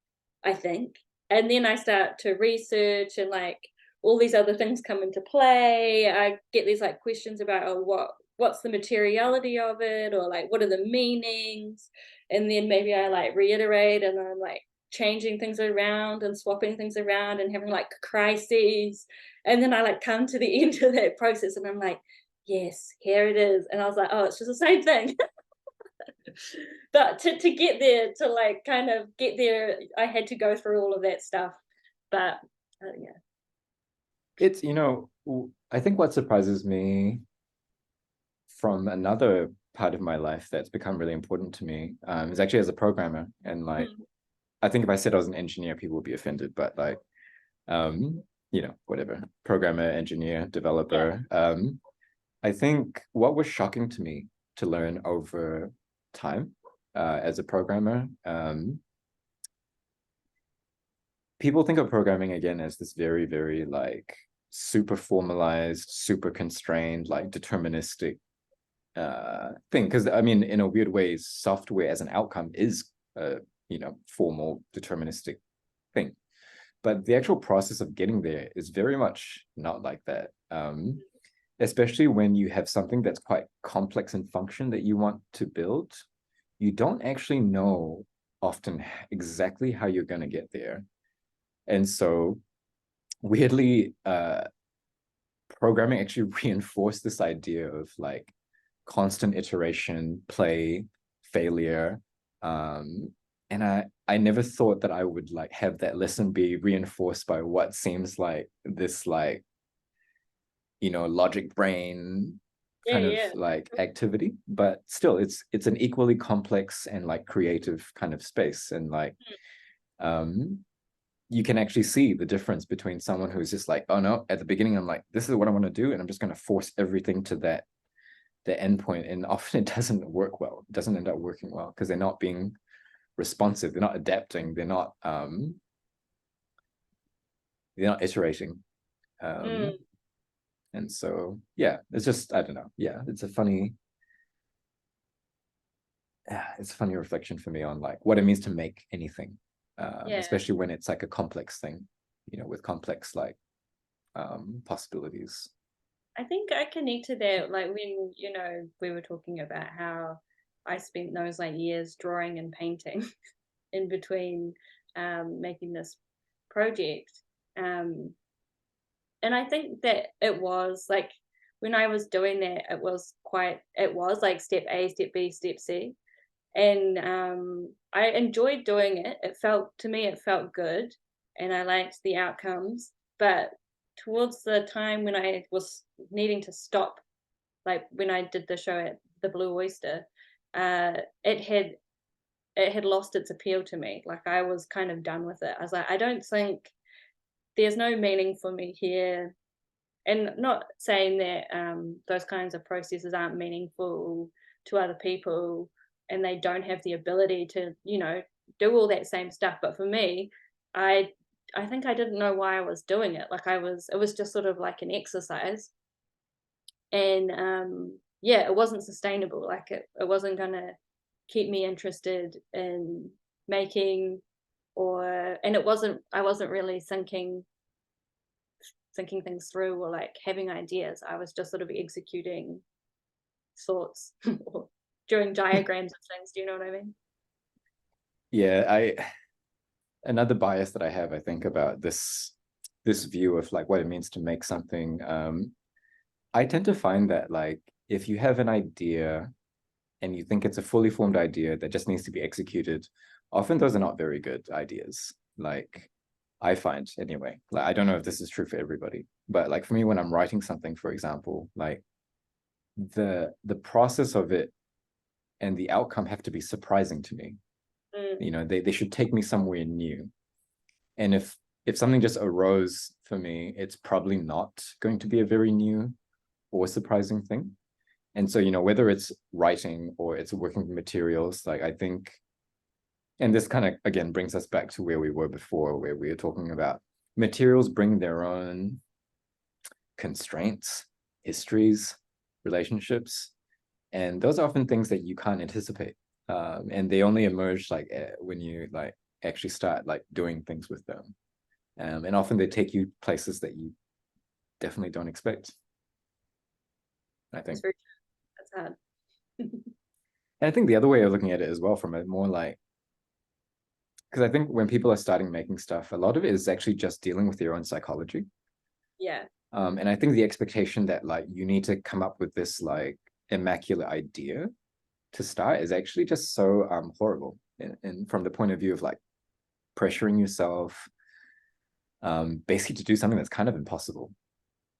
I think. And then I start to research, and like all these other things come into play. I get these like questions about, oh, what's the materiality of it, or like what are the meanings? And then maybe I like reiterate, and I'm like changing things around and swapping things around and having like crises. And then I like come to the end of that process and I'm like, yes, here it is. And I was like, oh, it's just the same thing. But to get there, to like kind of get there, I had to go through all of that stuff. But yeah. It's, I think what surprises me from another part of my life that's become really important to me is actually as a programmer. And like, Mm. I think if I said I was an engineer, people would be offended, but like, whatever, programmer, engineer, Yeah. developer. I think what was shocking to me to learn over time as a programmer. People think of programming again as this very, very like super formalized, super constrained, like deterministic thing. Because I mean, in a weird way, software as an outcome is a formal deterministic thing. But the actual process of getting there is very much not like that. Especially when you have something that's quite complex in function that you want to build, you don't actually know often exactly how you're going to get there. And so weirdly, programming actually reinforced this idea of like constant iteration, play, failure. And I never thought that I would like have that lesson be reinforced by what seems like this like, logic brain kind of like activity, but still it's an equally complex and like creative kind of space. And like you can actually see the difference between someone who's just like, oh no, at the beginning I'm like, this is what I want to do, and I'm just going to force everything to the endpoint, and often it doesn't work well. It doesn't end up working well because they're not being responsive, they're not adapting, they're not iterating. And so yeah, it's just, I don't know, yeah, it's a funny reflection for me on like what it means to make anything, especially when it's like a complex thing, with complex like possibilities. I think I connect to that, like when, we were talking about how I spent those like years drawing and painting in between making this project. And I think that it was like when I was doing that, it was like step A, step B, step C. And I enjoyed doing it. To me, it felt good, and I liked the outcomes. But towards the time when I was needing to stop, like when I did the show at the Blue Oyster, it had lost its appeal to me. Like I was kind of done with it. I was like, I don't think there's no meaning for me here. And not saying that those kinds of processes aren't meaningful to other people and they don't have the ability to, do all that same stuff. But for me, I think I didn't know why I was doing it. Like it was just sort of like an exercise. And it wasn't sustainable. Like it wasn't gonna keep me interested in making, and I wasn't really thinking things through or like having ideas. I was just sort of executing thoughts or doing diagrams of things. Do you know what I mean? Yeah, another bias that I have, I think, about this view of like what it means to make something. I tend to find that like if you have an idea and you think it's a fully formed idea that just needs to be executed, often those are not very good ideas. Like I find anyway. Like I don't know if this is true for everybody, but like for me, when I'm writing something, for example, like the process of it and the outcome have to be surprising to me. They should take me somewhere new. And if something just arose for me, it's probably not going to be a very new or surprising thing. And so, whether it's writing or it's working with materials, like I think, and this kind of again brings us back to where we were before, where we were talking about materials bring their own constraints, histories, relationships, and those are often things that you can't anticipate, and they only emerge like when you like actually start like doing things with them, and often they take you places that you definitely don't expect, I think. That's hard. And I think the other way of looking at it as well, from a more like, because I think when people are starting making stuff, a lot of it is actually just dealing with your own psychology. Yeah. And I think the expectation that like you need to come up with this like immaculate idea to start is actually just so horrible. And from the point of view of like pressuring yourself, basically to do something that's kind of impossible.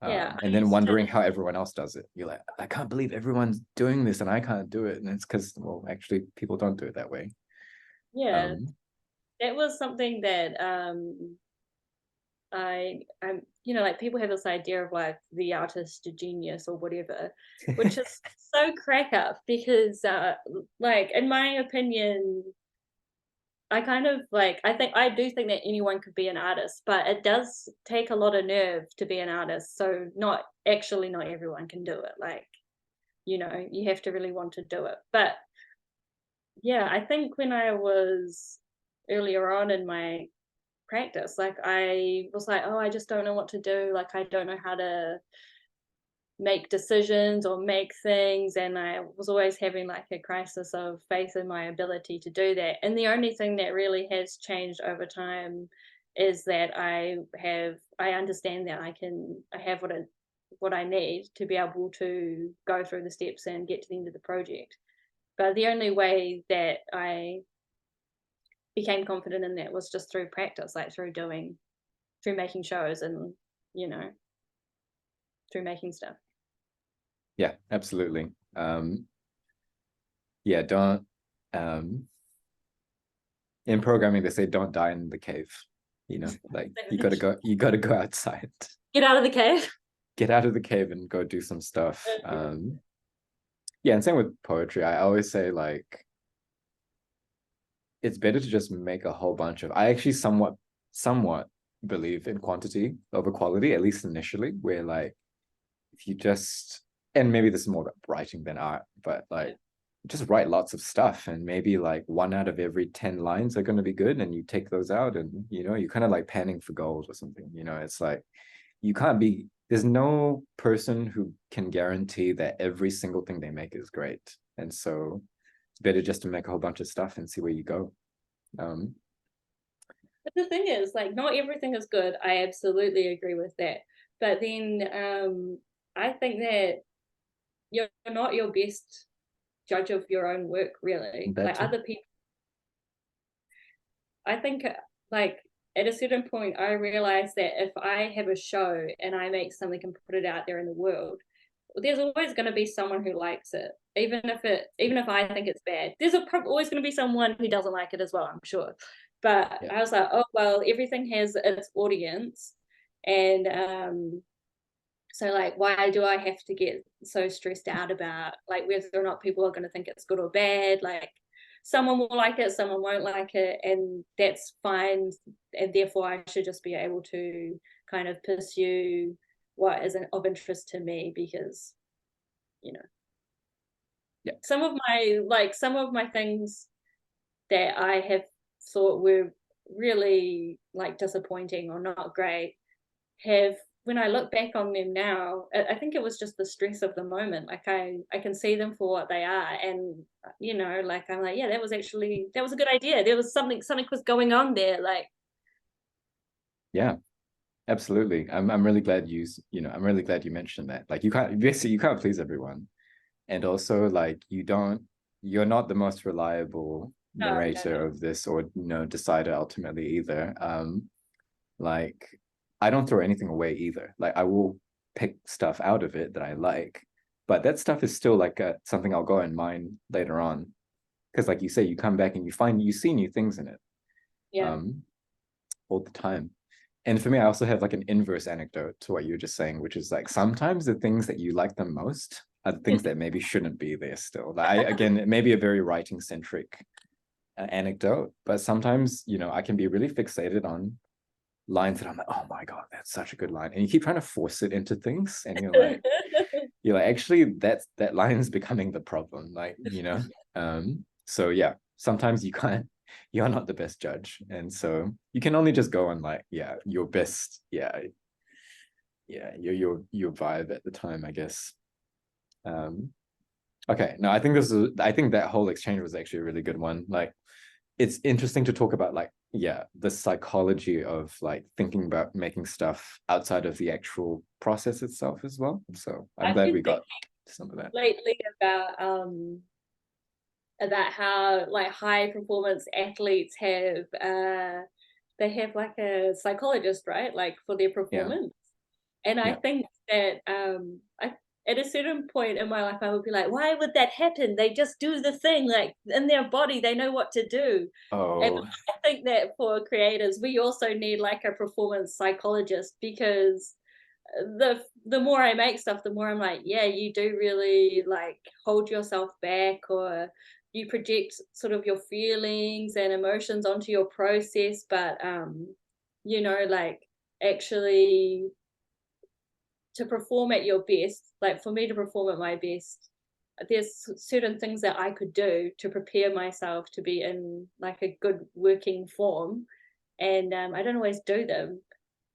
And then wondering how everyone else does it. You're like, I can't believe everyone's doing this and I can't do it. And it's because, well, actually people don't do it that way. Yeah. That was something that I you know, like people have this idea of like the artist genius or whatever, which is so crack up because, like, in my opinion, I kind of like, I do think that anyone could be an artist, but it does take a lot of nerve to be an artist. So, not everyone can do it. Like, you know, you have to really want to do it. But yeah, I think when I was earlier on in my practice, like I was like, oh, I just don't know what to do. Like, I don't know how to make decisions or make things, and I was always having like a crisis of faith in my ability to do that. And the only thing that really has changed over time is that I understand that I have what I need to be able to go through the steps and get to the end of the project. But the only way that I became confident in that was just through practice, like through making shows and, you know, through making stuff. Yeah, absolutely. Yeah, don't in programming they say don't die in the cave. You know, like you gotta go outside. Get out of the cave. Get out of the cave and go do some stuff. Yeah, and same with poetry. I always say like it's better to just make a whole bunch of. I actually somewhat believe in quantity over quality, at least initially, where like if you just, and maybe this is more about writing than art, but like just write lots of stuff and maybe like 1 out of every 10 lines are going to be good, and you take those out and you know, you kind of like panning for gold or something. You know, it's like you can't be, there's no person who can guarantee that every single thing they make is great. And so it's better just to make a whole bunch of stuff and see where you go. But the thing is, like, not everything is good. I absolutely agree with that. But then I think that you're not your best judge of your own work, really. That Like too. other people, I think, like at a certain point, I realized that if I have a show and I make something and put it out there in the world, there's always going to be someone who likes it, even if I think it's bad. There's always going to be someone who doesn't like it as well, I'm sure. But Yeah. I was like, oh well, everything has its audience, and so like, why do I have to get so stressed out about like whether or not people are going to think it's good or bad? Like, someone will like it, someone won't like it, and that's fine. And therefore, I should just be able to kind of pursue what isn't of interest to me because, you know, Yeah. some of my things that I have thought were really like disappointing or not great have, when I look back on them now, I think it was just the stress of the moment. Like I can see them for what they are, and you know, like I'm like, yeah, that was a good idea. There was something was going on there. Like, Yeah, absolutely. I'm really glad I'm really glad you mentioned that. Like you can't, basically you can't please everyone. And also like you're not the most reliable no, no, no. narrator of this, or decider ultimately either. Like I don't throw anything away either. Like I will pick stuff out of it that I like, but that stuff is still like something I'll go and mine later on. Because like you say, you come back and you see new things in it Yeah. um all the time. And for me, I also have like an inverse anecdote to what you were just saying, which is like sometimes the things that you like the most are the things that maybe shouldn't be there still. Like again, it may be a very writing centric anecdote, but sometimes, I can be really fixated on lines that I'm like, oh my God, that's such a good line. And you keep trying to force it into things. And you're like, actually, that line is becoming the problem. So yeah, sometimes you're not the best judge. And so you can only just go on like, yeah, your best, your vibe at the time, I guess. Okay, no, I think that whole exchange was actually a really good one. Like, it's interesting to talk about like, yeah, the psychology of like thinking about making stuff outside of the actual process itself as well. So I'm I've glad been we thinking got some of that. lately about how like high performance athletes have they have like a psychologist, right? Like for their Yeah, performance. And I yeah, think that at a certain point in my life, I would be like, why would that happen? They just do the thing, like in their body, they know what to do. And Oh, I think that for creators, we also need like a performance psychologist, because the more I make stuff, the more I'm like, yeah, you do really like hold yourself back, or you project sort of your feelings and emotions onto your process, but like actually to perform at your best, like for me to perform at my best, there's certain things that I could do to prepare myself to be in like a good working form, and I don't always do them,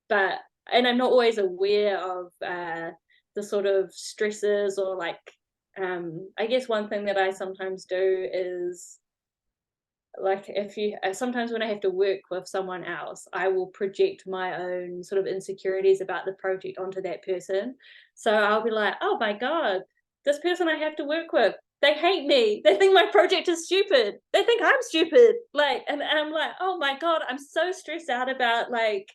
but and I'm not always aware of the sort of stresses, or like I guess one thing that I sometimes do is like if you sometimes when I have to work with someone else, I will project my own sort of insecurities about the project onto that person. So I'll be like, oh my god, this person I have to work with, they hate me, they think my project is stupid, they think I'm stupid, like, and I'm like, oh my god, I'm so stressed out about like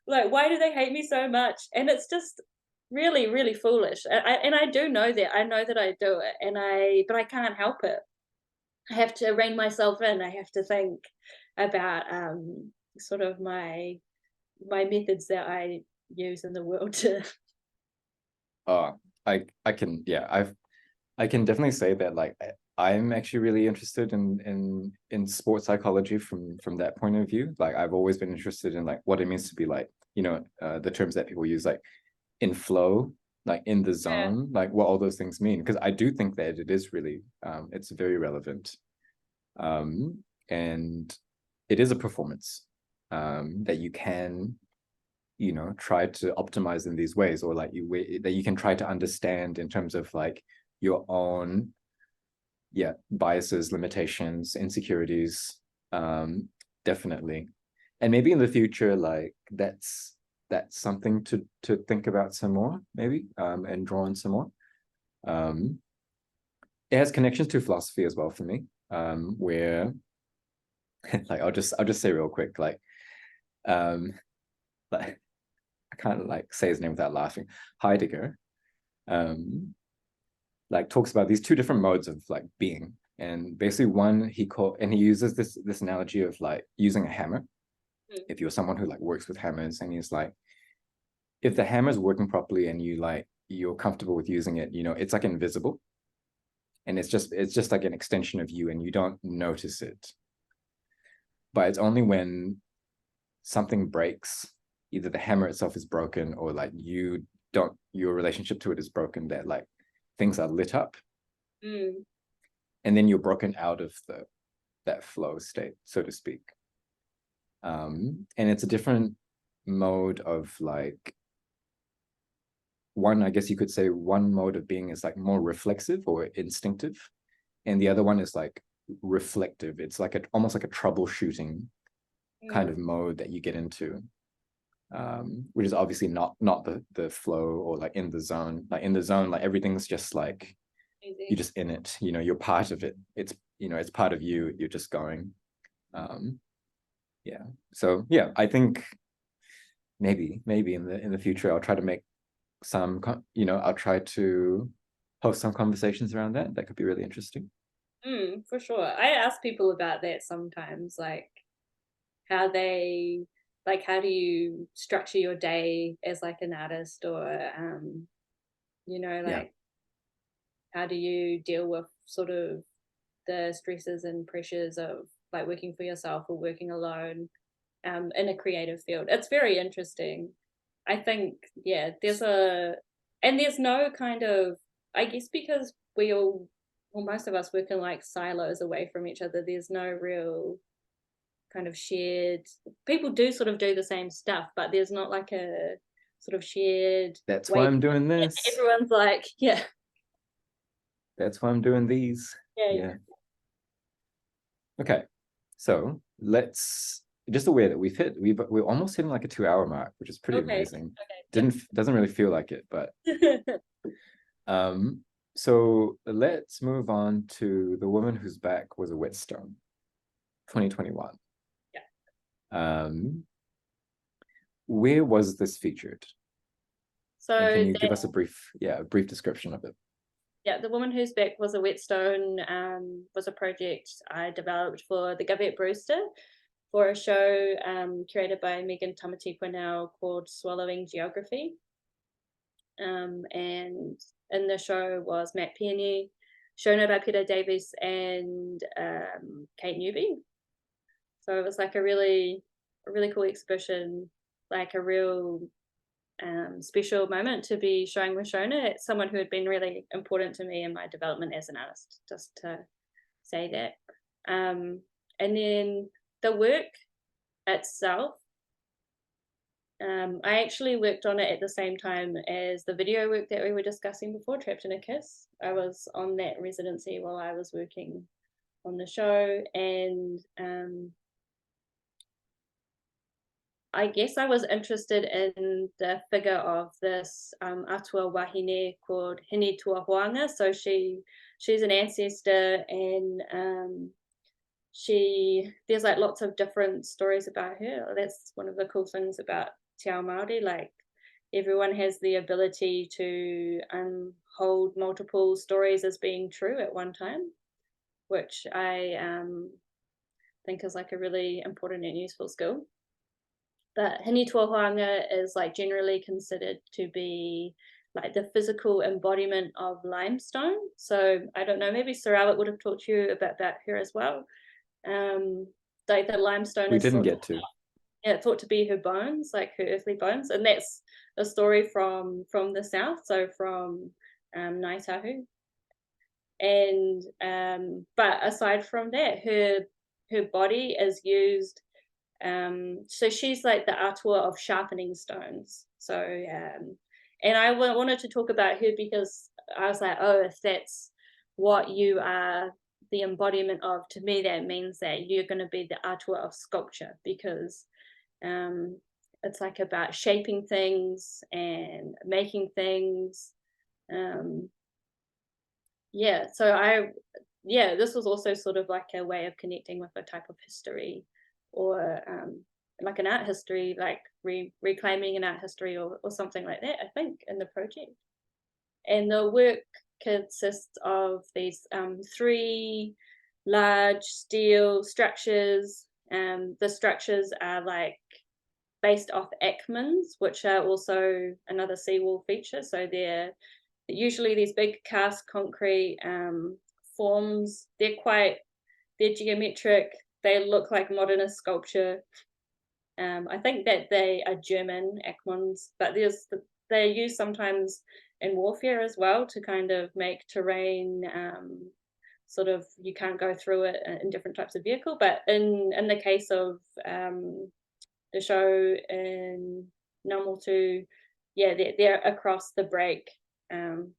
why do they hate me so much, and it's just really really foolish. And I do know that, I know that I do it, but I can't help it. I have to rein myself in. I have to think about sort of my methods that I use in the world to. uh, I can, yeah, I can definitely say that like I'm actually really interested in sports psychology from that point of view. Like I've always been interested in like what it means to be like, the terms that people use like in flow, like in the Yeah. zone, like what all those things mean. Because I do think that it is really it's very relevant. And it is a performance that you can try to optimize in these ways, or like that you can try to understand in terms of like your own biases, limitations, insecurities. Definitely. And maybe in the future, like that's something to think about some more, maybe, and draw on some more. um it has connections to philosophy as well for me, where like I'll just say real quick, um like I can't like say his name without laughing. Heidegger um like talks about these two different modes of like being, and basically one he uses this analogy of like using a hammer. Mm. If you're someone who like works with hammers, and he's like, if the hammer is working properly and you're comfortable with using it, it's like invisible, and it's just like an extension of you, and you don't notice it. But it's only when something breaks, either the hammer itself is broken, or like your relationship to it is broken, that like things are lit up, Mm. and then you're broken out of that flow state, so to speak. And it's a different mode of like, one, I guess you could say one mode of being is like more reflexive or instinctive, and the other one is like reflective. It's like almost like a troubleshooting kind Mm. of mode that you get into, which is obviously not the flow, or like in the zone. Like in the zone, like everything's just like you're Easy. just in it. You're part of it. It's part of you. You're just going. Um, yeah. So yeah, I think maybe in the future I'll try to make I'll try to host some conversations around that. That could be really interesting. For sure. I ask people about that sometimes, like how they how do you structure your day as like an artist, or Yeah. like how do you deal with sort of the stresses and pressures of like working for yourself or working alone in a creative field. It's very interesting. I think, yeah, there's no kind of, I guess because well, most of us work in like silos away from each other, there's no real kind of shared, people do sort of do the same stuff, but there's not like a sort of shared That's why way. I'm doing this. Everyone's like, yeah, That's why I'm doing these. yeah, Yeah. Okay. So let's just aware that we're almost hitting like a 2 hour mark, which is pretty okay, amazing. okay, Doesn't really feel like it, but yeah. um so let's move on to The Woman Whose Back Was a Whetstone, 2021. Yeah. Um, where was this featured? So And can you that, give us a brief description of it? yeah, The Woman Whose Back Was a Whetstone was a project I developed for the Govett Brewster for a show curated by Megan Tamatikwa called Swallowing Geography. And in the show was Matt Peony, Shona by Peter Davies, and Kate Newby. So it was like a really cool exhibition, like a real special moment to be showing with Shona. It's someone who had been really important to me in my development as an artist, just to say that. And then the work itself, I actually worked on it at the same time as the video work that we were discussing before, Trapped in a Kiss. I was on that residency while I was working on the show, and I guess I was interested in the figure of this atua wahine called Hini Tuahuanga. So she's an ancestor, and there's like lots of different stories about her. That's one of the cool things about Te Ao Māori. Like everyone has the ability to hold multiple stories as being true at one time, which I think is like a really important and useful skill. But Hini Tuahuanga is like generally considered to be like the physical embodiment of limestone. So I don't know, maybe Sarawat would have talked to you about her as well. Like the limestone We is didn't sort get to. thought to be her bones, like her earthly bones, and that's a story from the south, so from Ngāi Tahu. And but aside from that, her body is used. So she's like the atua of sharpening stones. So and I wanted to talk about her because I was like, oh, if that's what you are the embodiment of, to me that means that you're going to be the atua of sculpture, because it's like about shaping things and making things. This was also sort of like a way of connecting with a type of history, or like an art history, like reclaiming an art history, or something like that, I think, in the project. And the work consists of these 3 large steel structures. The structures are like based off Ackmans, which are also another seawall feature. So they're usually these big cast concrete forms. They're geometric. They look like modernist sculpture. I think that they are German Ackmans, but they're used sometimes in warfare as well to kind of make terrain sort of, you can't go through it in different types of vehicle. But in the case of the show in Namotu, they're across the break, and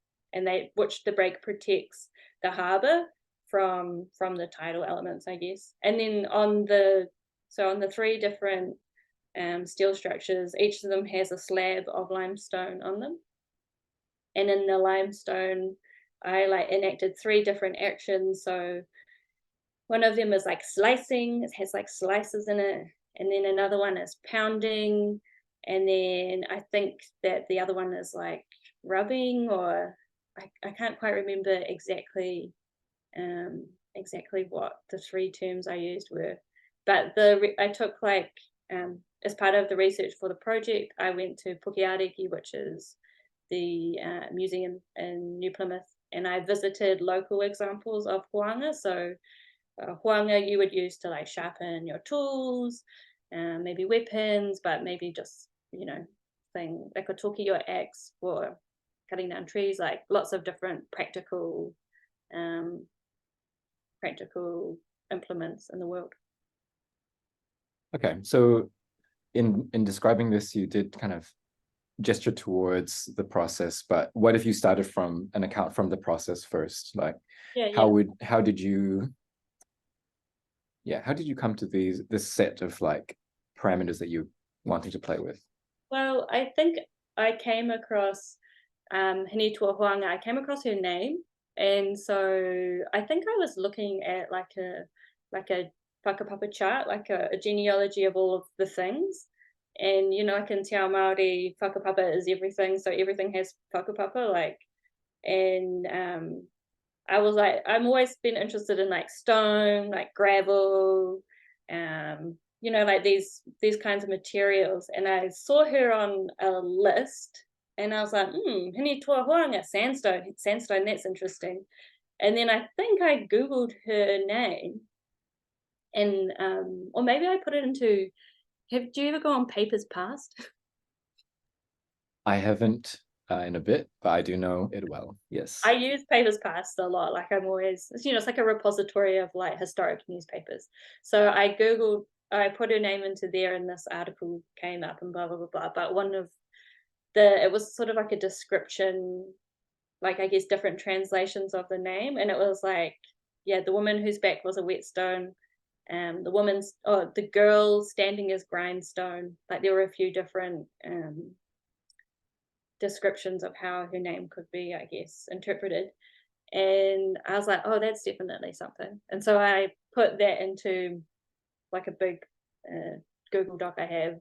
which the break protects the harbour from the tidal elements, I guess. And then on the 3 different steel structures, each of them has a slab of limestone on them. And in the limestone, I like enacted 3 different actions. So one of them is like slicing, it has like slices in it. And then another one is pounding. And then I think that the other one is like rubbing, or I can't quite remember exactly what the 3 terms I used were. But I took like, as part of the research for the project, I went to Pukeariki, which is the museum in New Plymouth, and I visited local examples of huanga. So huanga you would use to like sharpen your tools, maybe weapons, but maybe just, thing like a toki, your axe for cutting down trees, like lots of different practical implements in the world. Okay, so in describing this, you did kind of gesture towards the process, but what if you started from an account from the process first? Like, how did you come to this set of like parameters that you wanted to play with? Well, I think I came across Hini Tuahuanga. I came across her name, and so I think I was looking at like a whakapapa chart, like a genealogy of all of the things. And like in Te Ao Māori, whakapapa is everything, so everything has whakapapa, like. And I was like, I'm always been interested in like stone, like gravel, like these kinds of materials. And I saw her on a list, and I was like, hini tuahoanga, sandstone, that's interesting. And then I think I Googled her name, and or maybe I put it into, do you ever go on Papers Past? I haven't in a bit, but I do know it well. I Yes. use Papers Past a lot. Like I'm always, it's like a repository of like historic newspapers. So I put her name into there, and this article came up, and blah blah blah blah. But it was sort of like a description, like I guess different translations of the name, and it was like, yeah, the woman whose back was a whetstone, the girl standing as grindstone. Like there were a few different descriptions of how her name could be, I guess, interpreted. And I was like, oh, that's definitely something. And so I put that into like a big uh, Google Doc I have,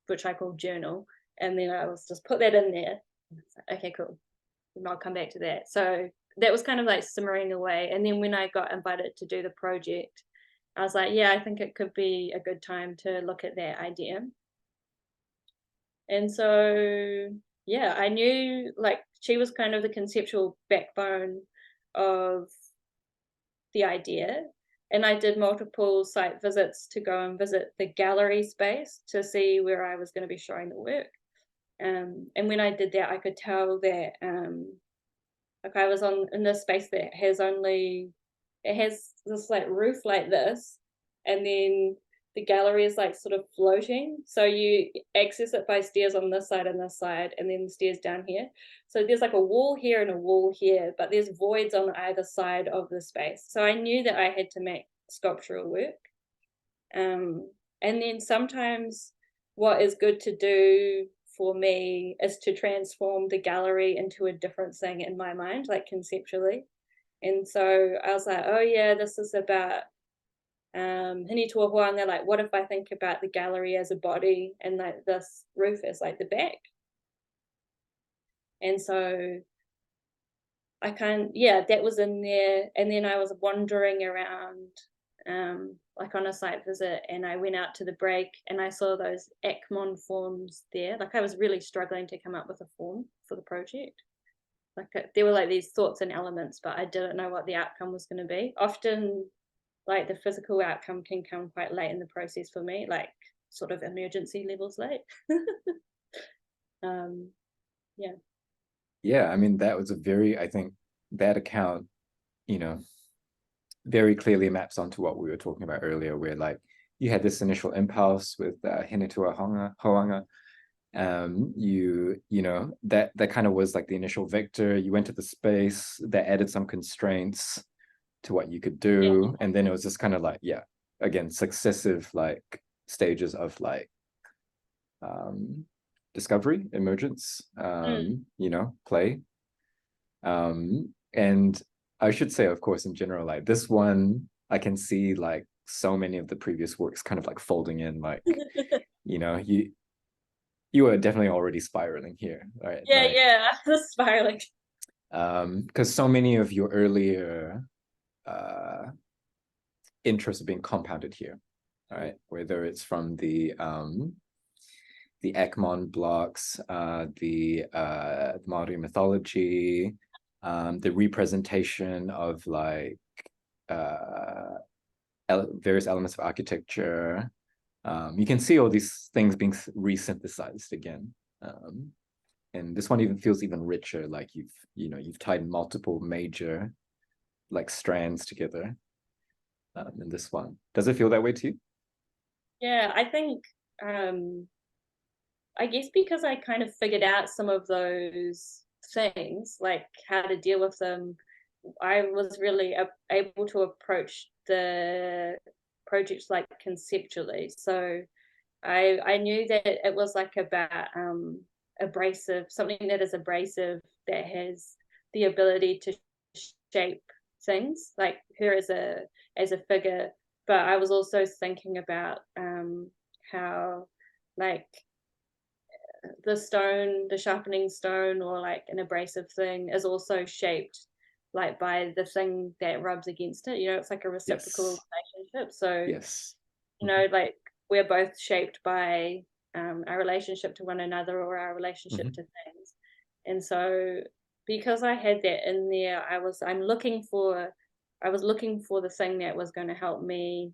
which I call journal. And then I was just put that in there. Like, okay, cool. And I'll come back to that. So that was kind of like simmering away. And then when I got invited to do the project, I was like, yeah, I think it could be a good time to look at that idea. And so, yeah, I knew like she was kind of the conceptual backbone of the idea. And I did multiple site visits to go and visit the gallery space to see where I was going to be showing the work. And when I did that, I could tell that like I was in this space that it has this like roof like this, and then the gallery is like sort of floating. So you access it by stairs on this side and this side, and then stairs down here. So there's like a wall here and a wall here, but there's voids on either side of the space. So I knew that I had to make sculptural work. And then sometimes what is good to do for me is to transform the gallery into a different thing in my mind, like conceptually. And so I was like, oh yeah, this is about hini tuahoanga, like what if I think about the gallery as a body and like this roof is like the back. And so that was in there. And then I was wandering around like on a site visit, and I went out to the break and I saw those Akmon forms there. Like I was really struggling to come up with a form for the project. Like there were like these thoughts and elements, but I didn't know what the outcome was going to be. Often like the physical outcome can come quite late in the process for me, like sort of emergency levels late. um yeah. Yeah, I mean, that was I think that account, you know, very clearly maps onto what we were talking about earlier, where like you had this initial impulse with Hinetua Hoanga. You know, that kind of was like the initial vector. You went to the space that added some constraints to what you could Yeah. do. And then it was just kind of like, yeah, again, successive like stages of like discovery, emergence, you know, play. And I should say, of course, in general, like this one, I can see like so many of the previous works kind of like folding in, like, you know, you are definitely already spiraling here, right? Yeah, Like, yeah, I was spiraling. because so many of your earlier interests are being compounded here, right? Whether it's from the Ekmon blocks, the Maori mythology, the representation of like various elements of architecture. You can see all these things being resynthesized again. And this one even feels even richer, like you've tied multiple major like strands together in this one. Does it feel that way to you? Yeah, I think I guess because I kind of figured out some of those things, like how to deal with them, I was really able to approach the projects like conceptually. So I knew that it was like about abrasive, something that is abrasive, that has the ability to shape things, like her as a figure. But I was also thinking about how like the stone, the sharpening stone, or like an abrasive thing is also shaped like by the thing that rubs against it. It's like a reciprocal Yes. relationship. So, Yes. Hmm. like we're both shaped by our relationship to one another or our relationship Hmm. to things. And so because I had that in there, I was looking for the thing that was going to help me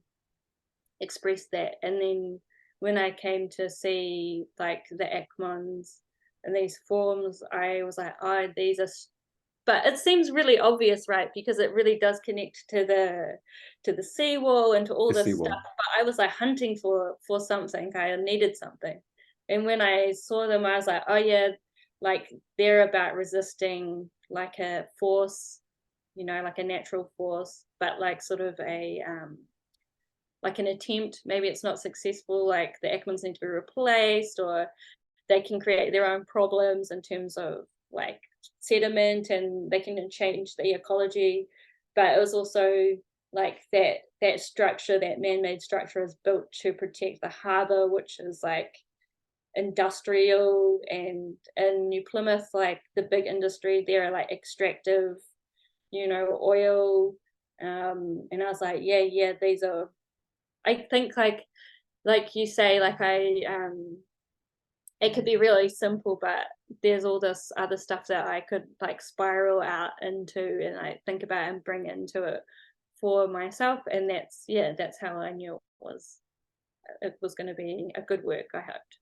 express that. And then when I came to see like the Ekmons and these forms, I was like, oh, but it seems really obvious, right? Because it really does connect to the seawall and to all The this stuff. seawall. But I was like hunting for something. I needed something. And when I saw them, I was like, oh yeah, like they're about resisting like a force, like a natural force, but like sort of a like an attempt. Maybe it's not successful, like the Ekmans need to be replaced, or they can create their own problems in terms of like sediment, and they can change the ecology. But it was also like that structure, that man-made structure, is built to protect the harbor, which is like industrial. And in New Plymouth, like the big industry there are like extractive, oil. And I was like, yeah, these are, I think, like you say, like it could be really simple, but there's all this other stuff that I could like spiral out into, and I think about and bring into it for myself. And that's how I knew it was going to be a good work, I hoped.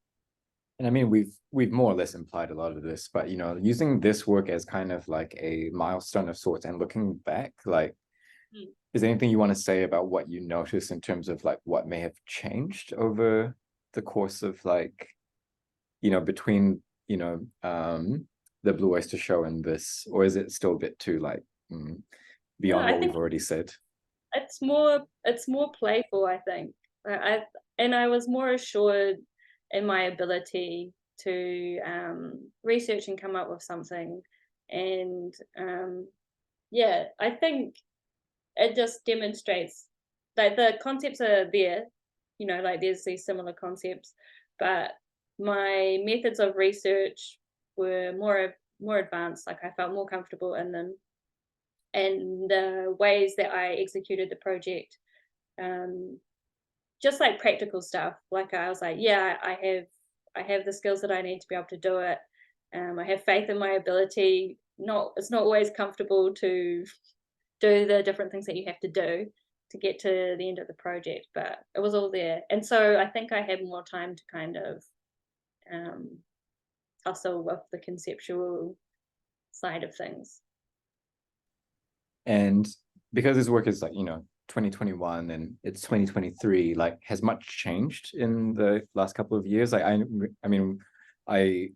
And I mean, we've more or less implied a lot of this, but using this work as kind of like a milestone of sorts and looking back, like, Mm. is there anything you want to say about what you notice in terms of like what may have changed over the course of like, between, the Blue Oyster Show and this, or is it still a bit too like No, beyond I what think we've already said? it's more playful, I think. And I was more assured in my ability to research and come up with something. And yeah, I think it just demonstrates like the concepts are there, like there's these similar concepts, but my methods of research were more advanced. Like I felt more comfortable in them, and the ways that I executed the project, um, just like practical stuff. Like I was like, yeah, I have the skills that I need to be able to do it. I have faith in my ability. It's not always comfortable to do the different things that you have to do to get to the end of the project, but it was all there. And so I think I had more time to kind of um, tussle with the conceptual side of things. And because this work is like, 2021 and it's 2023, like has much changed in the last couple of years? Like I mean,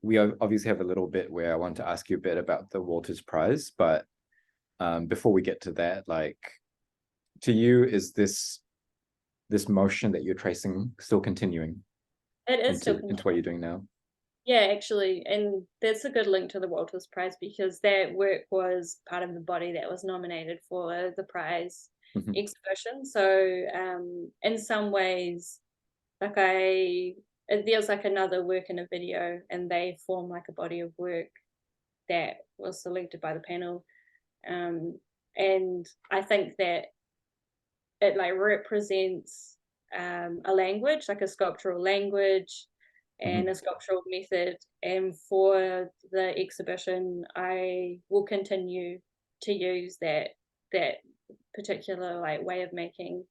we obviously have a little bit where I want to ask you a bit about the Walters Prize, but before we get to that, like to you, is this motion that you're tracing still continuing It is still into what you're doing now? Yeah, actually, and that's a good link to the Walters Prize, because that work was part of the body that was nominated for the prize Mhm. exhibition. So, in some ways, like there's like another work in a video, and they form like a body of work that was selected by the panel. Um, and I think that it like represents a language, like a sculptural language and Mhm. a sculptural method. And for the exhibition, I will continue to use that particular like way of making.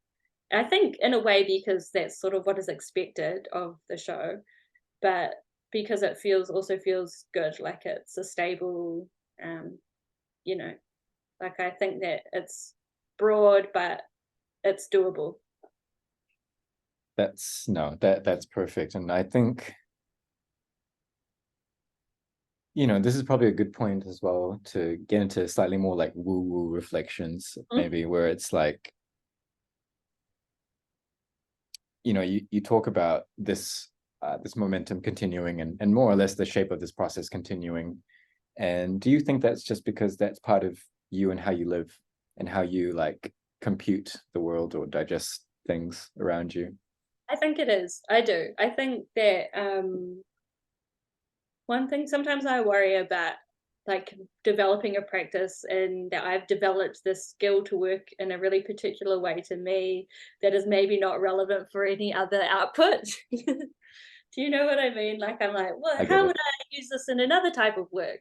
I think in a way because that's sort of what is expected of the show, but because it feels good, like it's a stable, um, you know, like I think that it's broad, but it's doable. That's no, that's perfect. And I think, this is probably a good point as well to get into slightly more like woo-woo reflections, Mm. maybe, where it's like, you talk about this momentum continuing and more or less the shape of this process continuing. And do you think that's just because that's part of you and how you live and how you like compute the world or digest things around you? I think it is. I do. I think that one thing sometimes I worry about, like, developing a practice and that I've developed this skill to work in a really particular way to me that is maybe not relevant for any other output. Do you know what I mean? Like, I'm like, well, I get how it. would I use this in another type of work?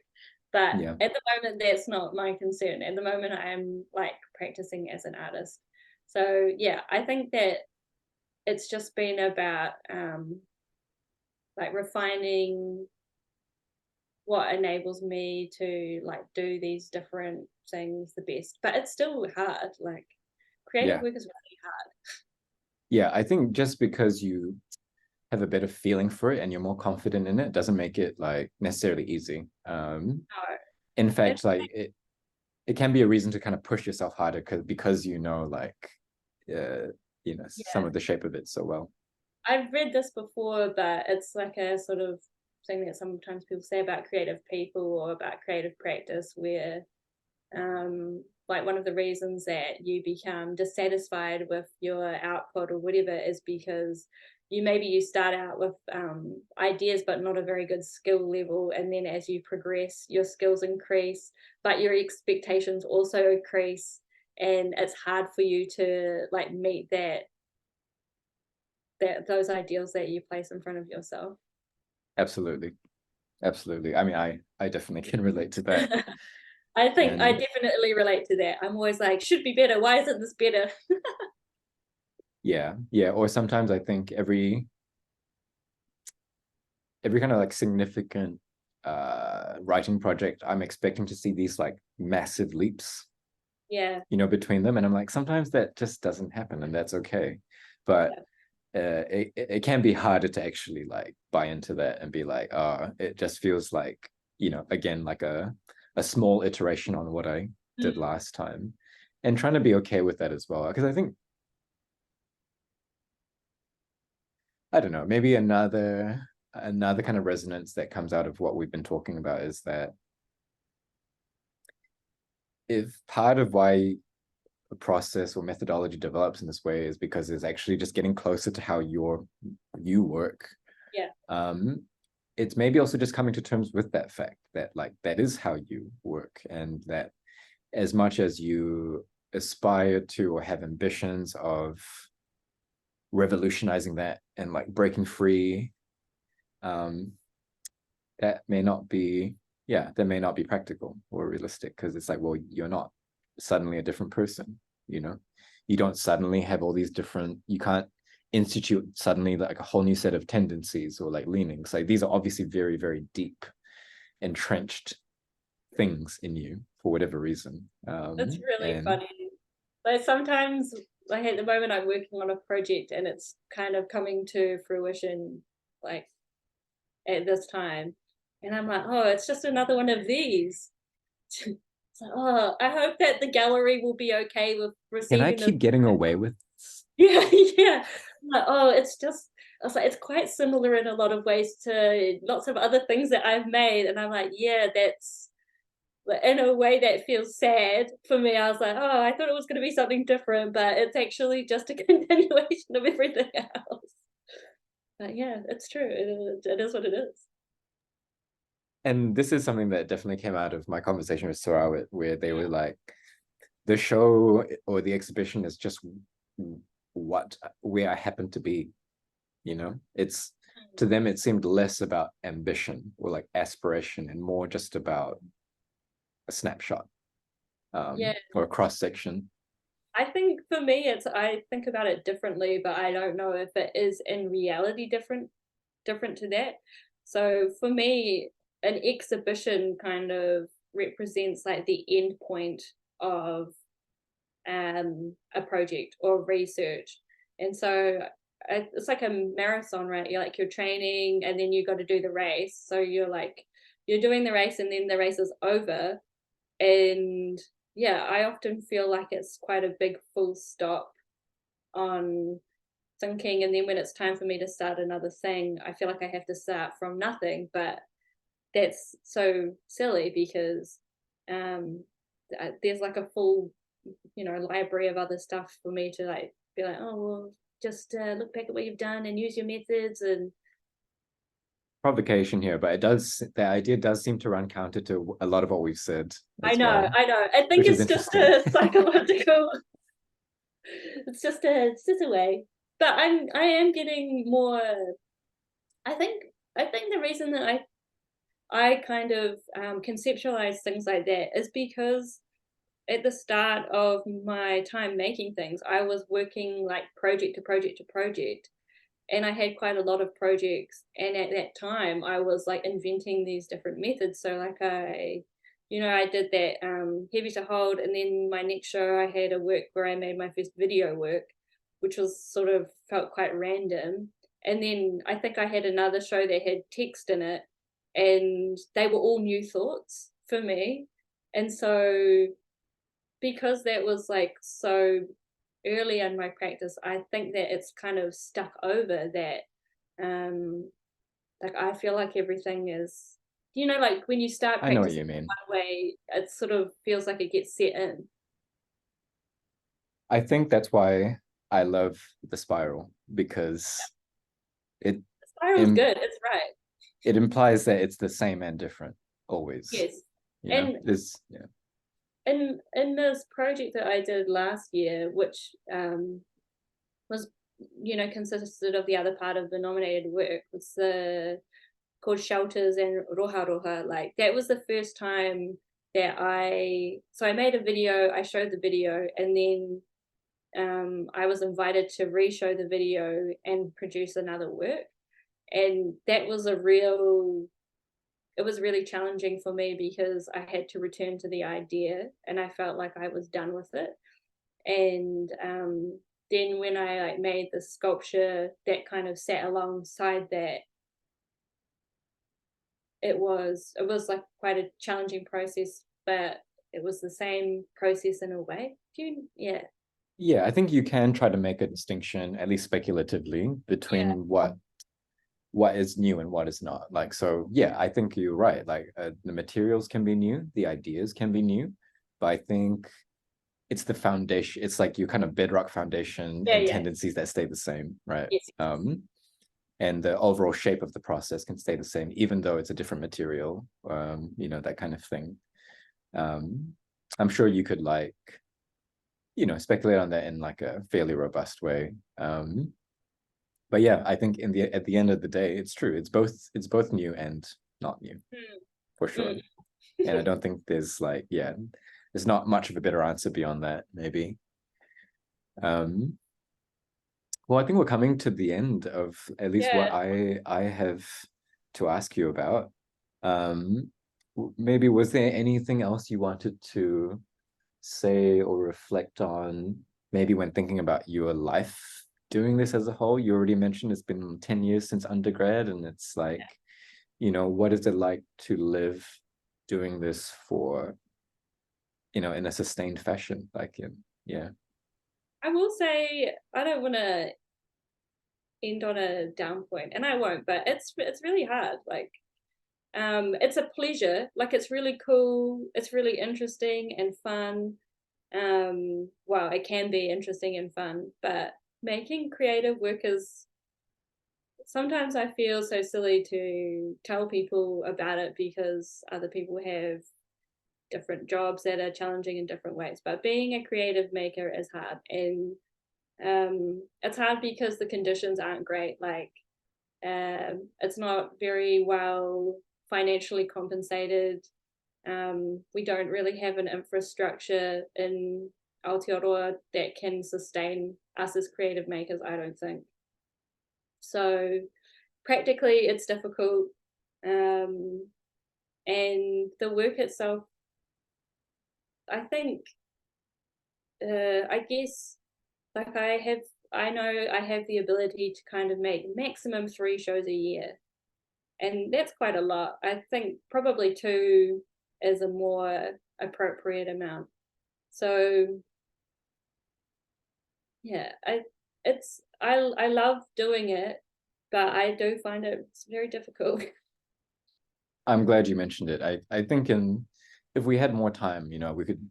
But Yeah. at the moment, that's not my concern. At the moment, I am like practicing as an artist. So yeah, I think that it's just been about like refining what enables me to like do these different things the best. But it's still hard. Like creative Yeah. work is really hard. Yeah. I think just because you have a better feeling for it and you're more confident in it doesn't make it like necessarily easy. No, In it's fact, like it can be a reason to kind of push yourself harder because like some yeah. of the shape of it so well. I've read this before, but it's like a sort of thing that sometimes people say about creative people or about creative practice, where like one of the reasons that you become dissatisfied with your output or whatever is because you start out with ideas but not a very good skill level, and then as you progress your skills increase but your expectations also increase, and it's hard for you to like meet those ideals that you place in front of yourself. Absolutely. Absolutely. I mean, I definitely can relate to that. I think I And definitely relate to that. I'm always like, should be better. Why isn't this better? yeah, yeah. Or sometimes I think every kind of like significant writing project, I'm expecting to see these like massive leaps, Yeah, between them. And I'm like, sometimes that just doesn't happen, and that's okay. But yeah. it can be harder to actually like buy into that and be like, oh, it just feels like, again, like a small iteration on what I did Mm, last time. And trying to be okay with that as well. Because I think, I don't know, maybe another kind of resonance that comes out of what we've been talking about is that if part of why a process or methodology develops in this way is because it's actually just getting closer to how you work. yeah. um it's maybe also just coming to terms with that fact that like that is how you work, and that as much as you aspire to or have ambitions of revolutionizing that and like breaking free, um that may not be, yeah, that may not be practical or realistic, because it's like, well, you're not suddenly a different person, you know you don't suddenly have all these different, you can't institute suddenly like a whole new set of tendencies or like leanings. Like these are obviously very, very deep entrenched things in you for whatever reason. It's really And funny. Like sometimes, like at the moment, I'm working on a project and it's kind of coming to fruition, like at this time, and I'm like, oh, it's just another one of these. It's like, oh, I hope that the gallery will be okay with can I receiving this. keep getting away with this? Yeah, yeah. I'm like, oh, it's just. I was like, it's quite similar in a lot of ways to lots of other things that I've made, and I'm like, yeah, that's in a way that feels sad for me. I was like, oh, I thought it was going to be something different, but it's actually just a continuation of everything else. But yeah, it's true. It is what it is. And this is something that definitely came out of my conversation with Soraya, where they were like, the show or the exhibition is just what where I happen to be. It's, to them it seemed less about ambition or like aspiration and more just about a snapshot, Yeah, or a cross section. I think for me, I think about it differently, but I don't know if it is in reality different to that. So for me, an exhibition kind of represents like the end point of a project or research. And so it's like a marathon, right? You're training and then you got to do the race. So you're doing the race and then the race is over. And yeah, I often feel like it's quite a big full stop on thinking. And then when it's time for me to start another thing, I feel like I have to start from nothing. But that's so silly because um, there's like a full library of other stuff for me to like be like, oh well, just look back at what you've done and use your methods. And Provocation here, but the idea does seem to run counter to a lot of what we've said I as know, well, I know. I think which is it's just interesting. a psychological. It's just a way. But I am getting more. I think I think the reason that I kind of conceptualize things like that is because at the start of my time making things, I was working like project to project to project, and I had quite a lot of projects. And at that time, I was like inventing these different methods. So like I did that heavy to hold, and then my next show, I had a work where I made my first video work, which was sort of felt quite random. And then I think I had another show that had text in it, and they were all new thoughts for me. And so because that was like so early in my practice, I think that it's kind of stuck over that. Um, like I feel like everything is, like when you start I know what practicing you mean. one way, it sort of feels like it gets set in. I think that's why I love the spiral, because it The spiral's im good. It's right. it implies that it's the same and different always. Yes. And There's yeah. in this project that I did last year, which was consisted of the other part of the nominated work, was the called Shelters and Roha Roha. Like that was the first time that I made a video, I showed the video, and then I was invited to re-show the video and produce another work. And that was it was really challenging for me because I had to return to the idea and I felt like I was done with it. And then when I like made the sculpture that kind of sat alongside that, it was like quite a challenging process, but it was the same process in a way. Yeah. Yeah, I think you can try to make a distinction, at least speculatively, Yeah. between what is new and what is not. Like, so yeah, I think you're right. Like, the materials can be new, the ideas can be new, but I think it's the foundation. It's like your kind of bedrock foundation Yeah, and yeah. tendencies that stay the same, right? Yes. And the overall shape of the process can stay the same, even though it's a different material, that kind of thing. I'm sure you could like, speculate on that in like a fairly robust way. But yeah, I think at the end of the day, it's true. It's both new and not new, Mm, for sure. mm. And I don't think there's not much of a better answer beyond that, maybe. Um, well, I think we're coming to the end of at least what Yeah. I have to ask you about. Um, Maybe was there anything else you wanted to say or reflect on, maybe when thinking about your life doing this as a whole? You already mentioned it's been 10 years since undergrad, and it's like, what is it like to live doing this for, in a sustained fashion? Like, yeah. I will say I don't want to end on a down point, and I won't. But it's really hard. Like, it's a pleasure. Like, it's really cool. It's really interesting and fun. Well, it can be interesting and fun, but making creative work is sometimes I feel so silly to tell people about it because other people have different jobs that are challenging in different ways. But being a creative maker is hard, and it's hard because the conditions aren't great. Like, it's not very well financially compensated. We don't really have an infrastructure in Aotearoa that can sustain us as creative makers, I don't think. So practically it's difficult. Um, and the work itself, I think, I guess, like I know I have the ability to kind of make maximum 3 shows a year. And that's quite a lot. I think probably 2 is a more appropriate amount. So yeah, I love doing it, but I do find it's very difficult. I'm glad you mentioned it. I think if we had more time, we could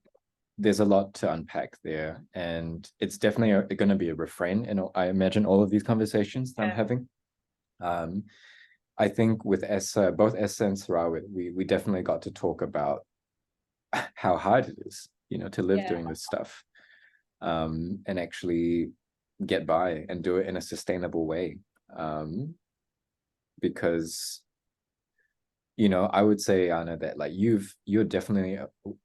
there's a lot to unpack there, and it's definitely going to be a refrain in, I imagine, all of these conversations that I'm having. I think with Essa, both Essa and Sarawit, we definitely got to talk about how hard it is, to live doing this stuff, and actually get by and do it in a sustainable way. Because, I would say, Anna, that like you're definitely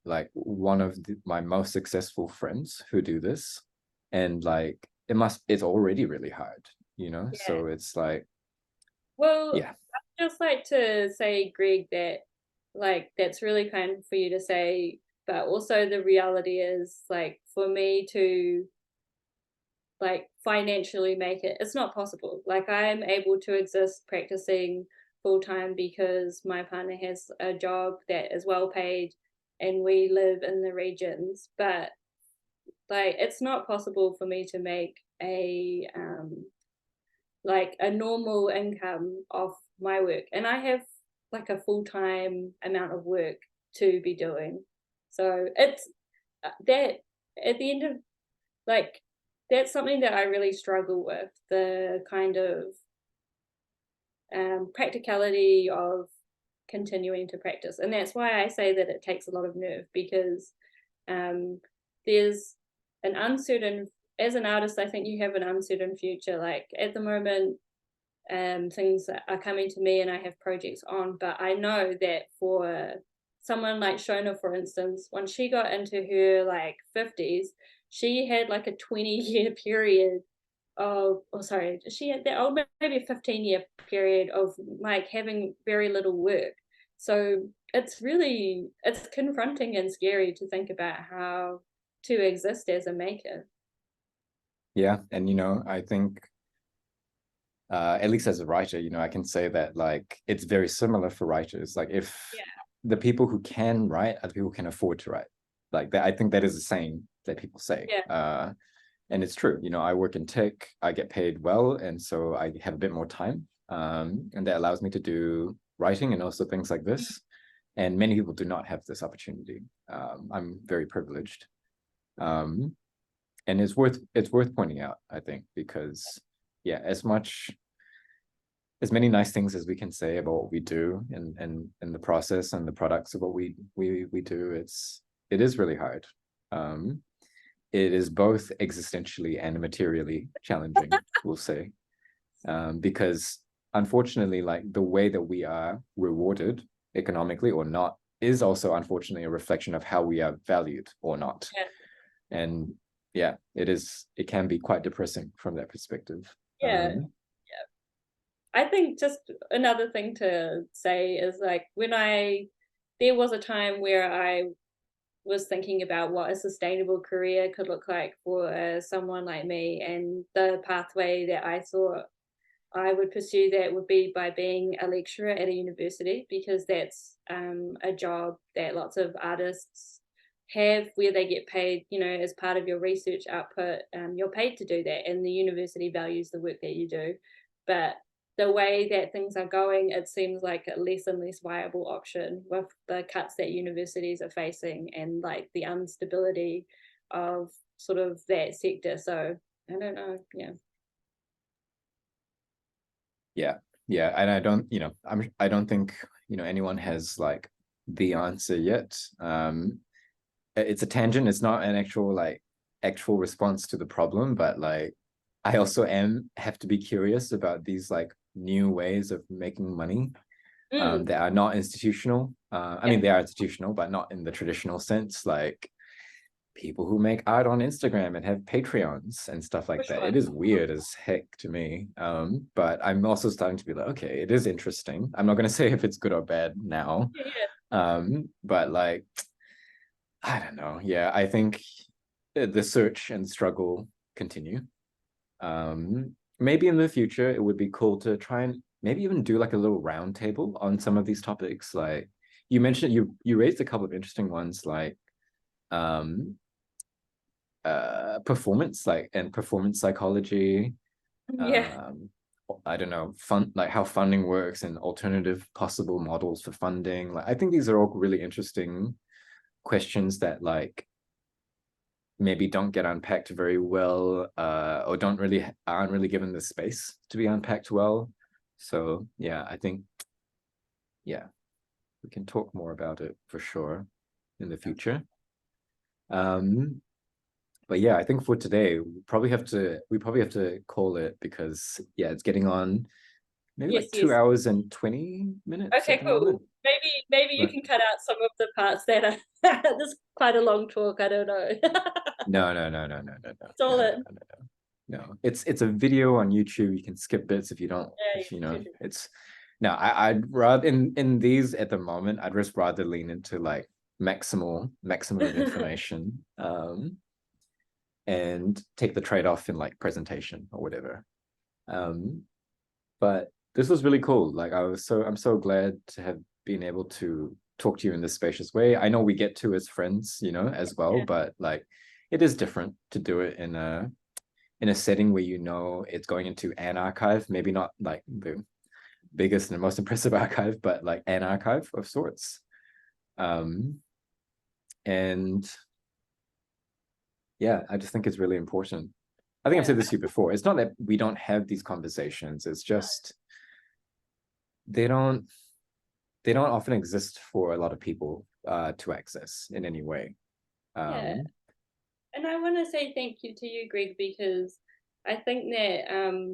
like one of my most successful friends who do this, and like it's already really hard, so it's like, Well, yeah. I'd just like to say, Greg, that like that's really kind for you to say, but also the reality is like for me to like financially make it, it's not possible. Like I am able to exist practicing full time because my partner has a job that is well paid and we live in the regions, but like it's not possible for me to make a like a normal income off my work, and I have like a full-time amount of work to be doing. So it's that at the end of like that's something that I really struggle with, the kind of practicality of continuing to practice. And that's why I say that it takes a lot of nerve, because um, there's an uncertain, as an artist, I think you have an uncertain future. Like at the moment, things are coming to me and I have projects on, but I know that for someone like Shona, for instance, when she got into her like 50s, she had like a 20-year period of, oh sorry, she had that old, maybe a 15-year period of like having very little work. So it's confronting and scary to think about how to exist as a maker. Yeah, and I think, at least as a writer, I can say that like it's very similar for writers. Like if the people who can write are the people who can afford to write. Like that, I think that is a saying that people say. And it's true. I work in tech, I get paid well, and so I have a bit more time. And that allows me to do writing and also things like this. And many people do not have this opportunity. I'm very privileged. And it's worth pointing out, I think, because as many nice things as we can say about what we do and the process and the products of what we do, it is really hard. It is both existentially and materially challenging, we'll say, because unfortunately, like the way that we are rewarded economically or not is also unfortunately a reflection of how we are valued or not. And it can be quite depressing from that perspective. I think just another thing to say is like there was a time where I was thinking about what a sustainable career could look like for someone like me, and the pathway that I thought I would pursue that would be by being a lecturer at a university, because that's a job that lots of artists have, where they get paid, as part of your research output. You're paid to do that, and the university values the work that you do. But the way that things are going, it seems like a less and less viable option with the cuts that universities are facing and like the instability of sort of that sector. So I don't know. Yeah, and I don't think anyone has like the answer yet. It's a tangent. It's not an actual response to the problem, but like I also have to be curious about these like new ways of making money that are not institutional. I mean, they are institutional, but not in the traditional sense. Like people who make art on Instagram and have Patreons and stuff like that. It is weird as heck to me. But I'm also starting to be like, okay, it is interesting. I'm not going to say if it's good or bad now. But like, I don't know. Yeah, I think the search and struggle continue. Maybe in the future, it would be cool to try and maybe even do like a little round table on some of these topics. Like you mentioned, you raised a couple of interesting ones, like performance, like, and performance psychology. I don't know, like how funding works and alternative possible models for funding. Like I think these are all really interesting questions that like maybe don't get unpacked very well, or aren't really given the space to be unpacked well. So yeah, I think, yeah, we can talk more about it for sure in the future. But yeah, I think for today we probably have to call it, because yeah, it's getting on maybe Yes, like two yes. hours and 20 minutes at Okay, the cool. moment. Maybe you But can cut out some of the parts that are this is quite a long talk. I don't know. It's all no, in. no. It's a video on YouTube. You can skip bits if you don't, Yeah, if you true, know. true. It's no, I'd rather in these at the moment, I'd just rather lean into like maximum of information, and take the trade-off in like presentation or whatever. But this was really cool. Like I'm so glad to have been able to talk to you in this spacious way. I know we get to as friends, as well, Yeah, but like it is different to do it in a setting where it's going into an archive, maybe not like the biggest and most impressive archive, but like an archive of sorts. And yeah, I just think it's really important. I think I've yeah, said this to you before. It's not that we don't have these conversations. It's just they don't they don't often exist for a lot of people to access in any way. yeah. Um, And I want to say thank you to you, Greg, because I think that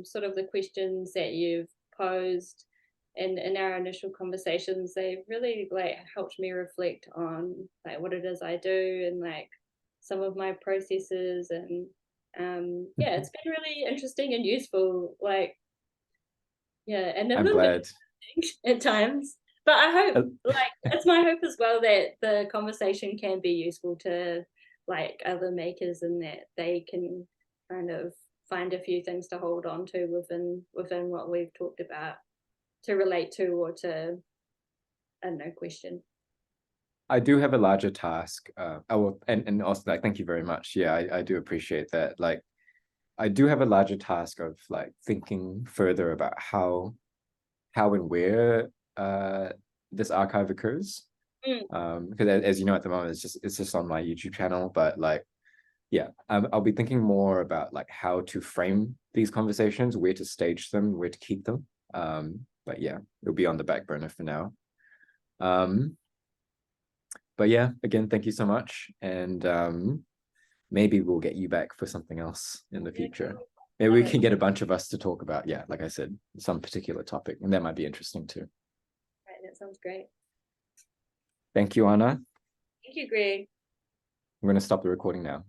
sort of the questions that you've posed in our initial conversations, they've really like helped me reflect on like what it is I do and like some of my processes and yeah, it's been really interesting and useful. Like yeah, and a I'm little bit glad. at times. But I hope, Uh, like, it's my hope as well that the conversation can be useful to like other makers and that they can kind of find a few things to hold on to within what we've talked about to relate to or to I don't know question. I do have a larger task. And also like, thank you very much. Yeah, I do appreciate that. Like, I do have a larger task of like thinking further about how and where this archive occurs. Mm, Because as you know, at the moment, it's just on my YouTube channel. But like, yeah, I'll be thinking more about like how to frame these conversations, where to stage them, where to keep them. But yeah, it'll be on the back burner for now. Um, but yeah, again, thank you so much, and maybe we'll get you back for something else in the yeah, future. cool. Maybe Love we it. can get a bunch of us to talk about, yeah, like I said, some particular topic, and that might be interesting too. Right, that sounds great. Thank you, Anna. Thank you, Greg. I'm going to stop the recording now.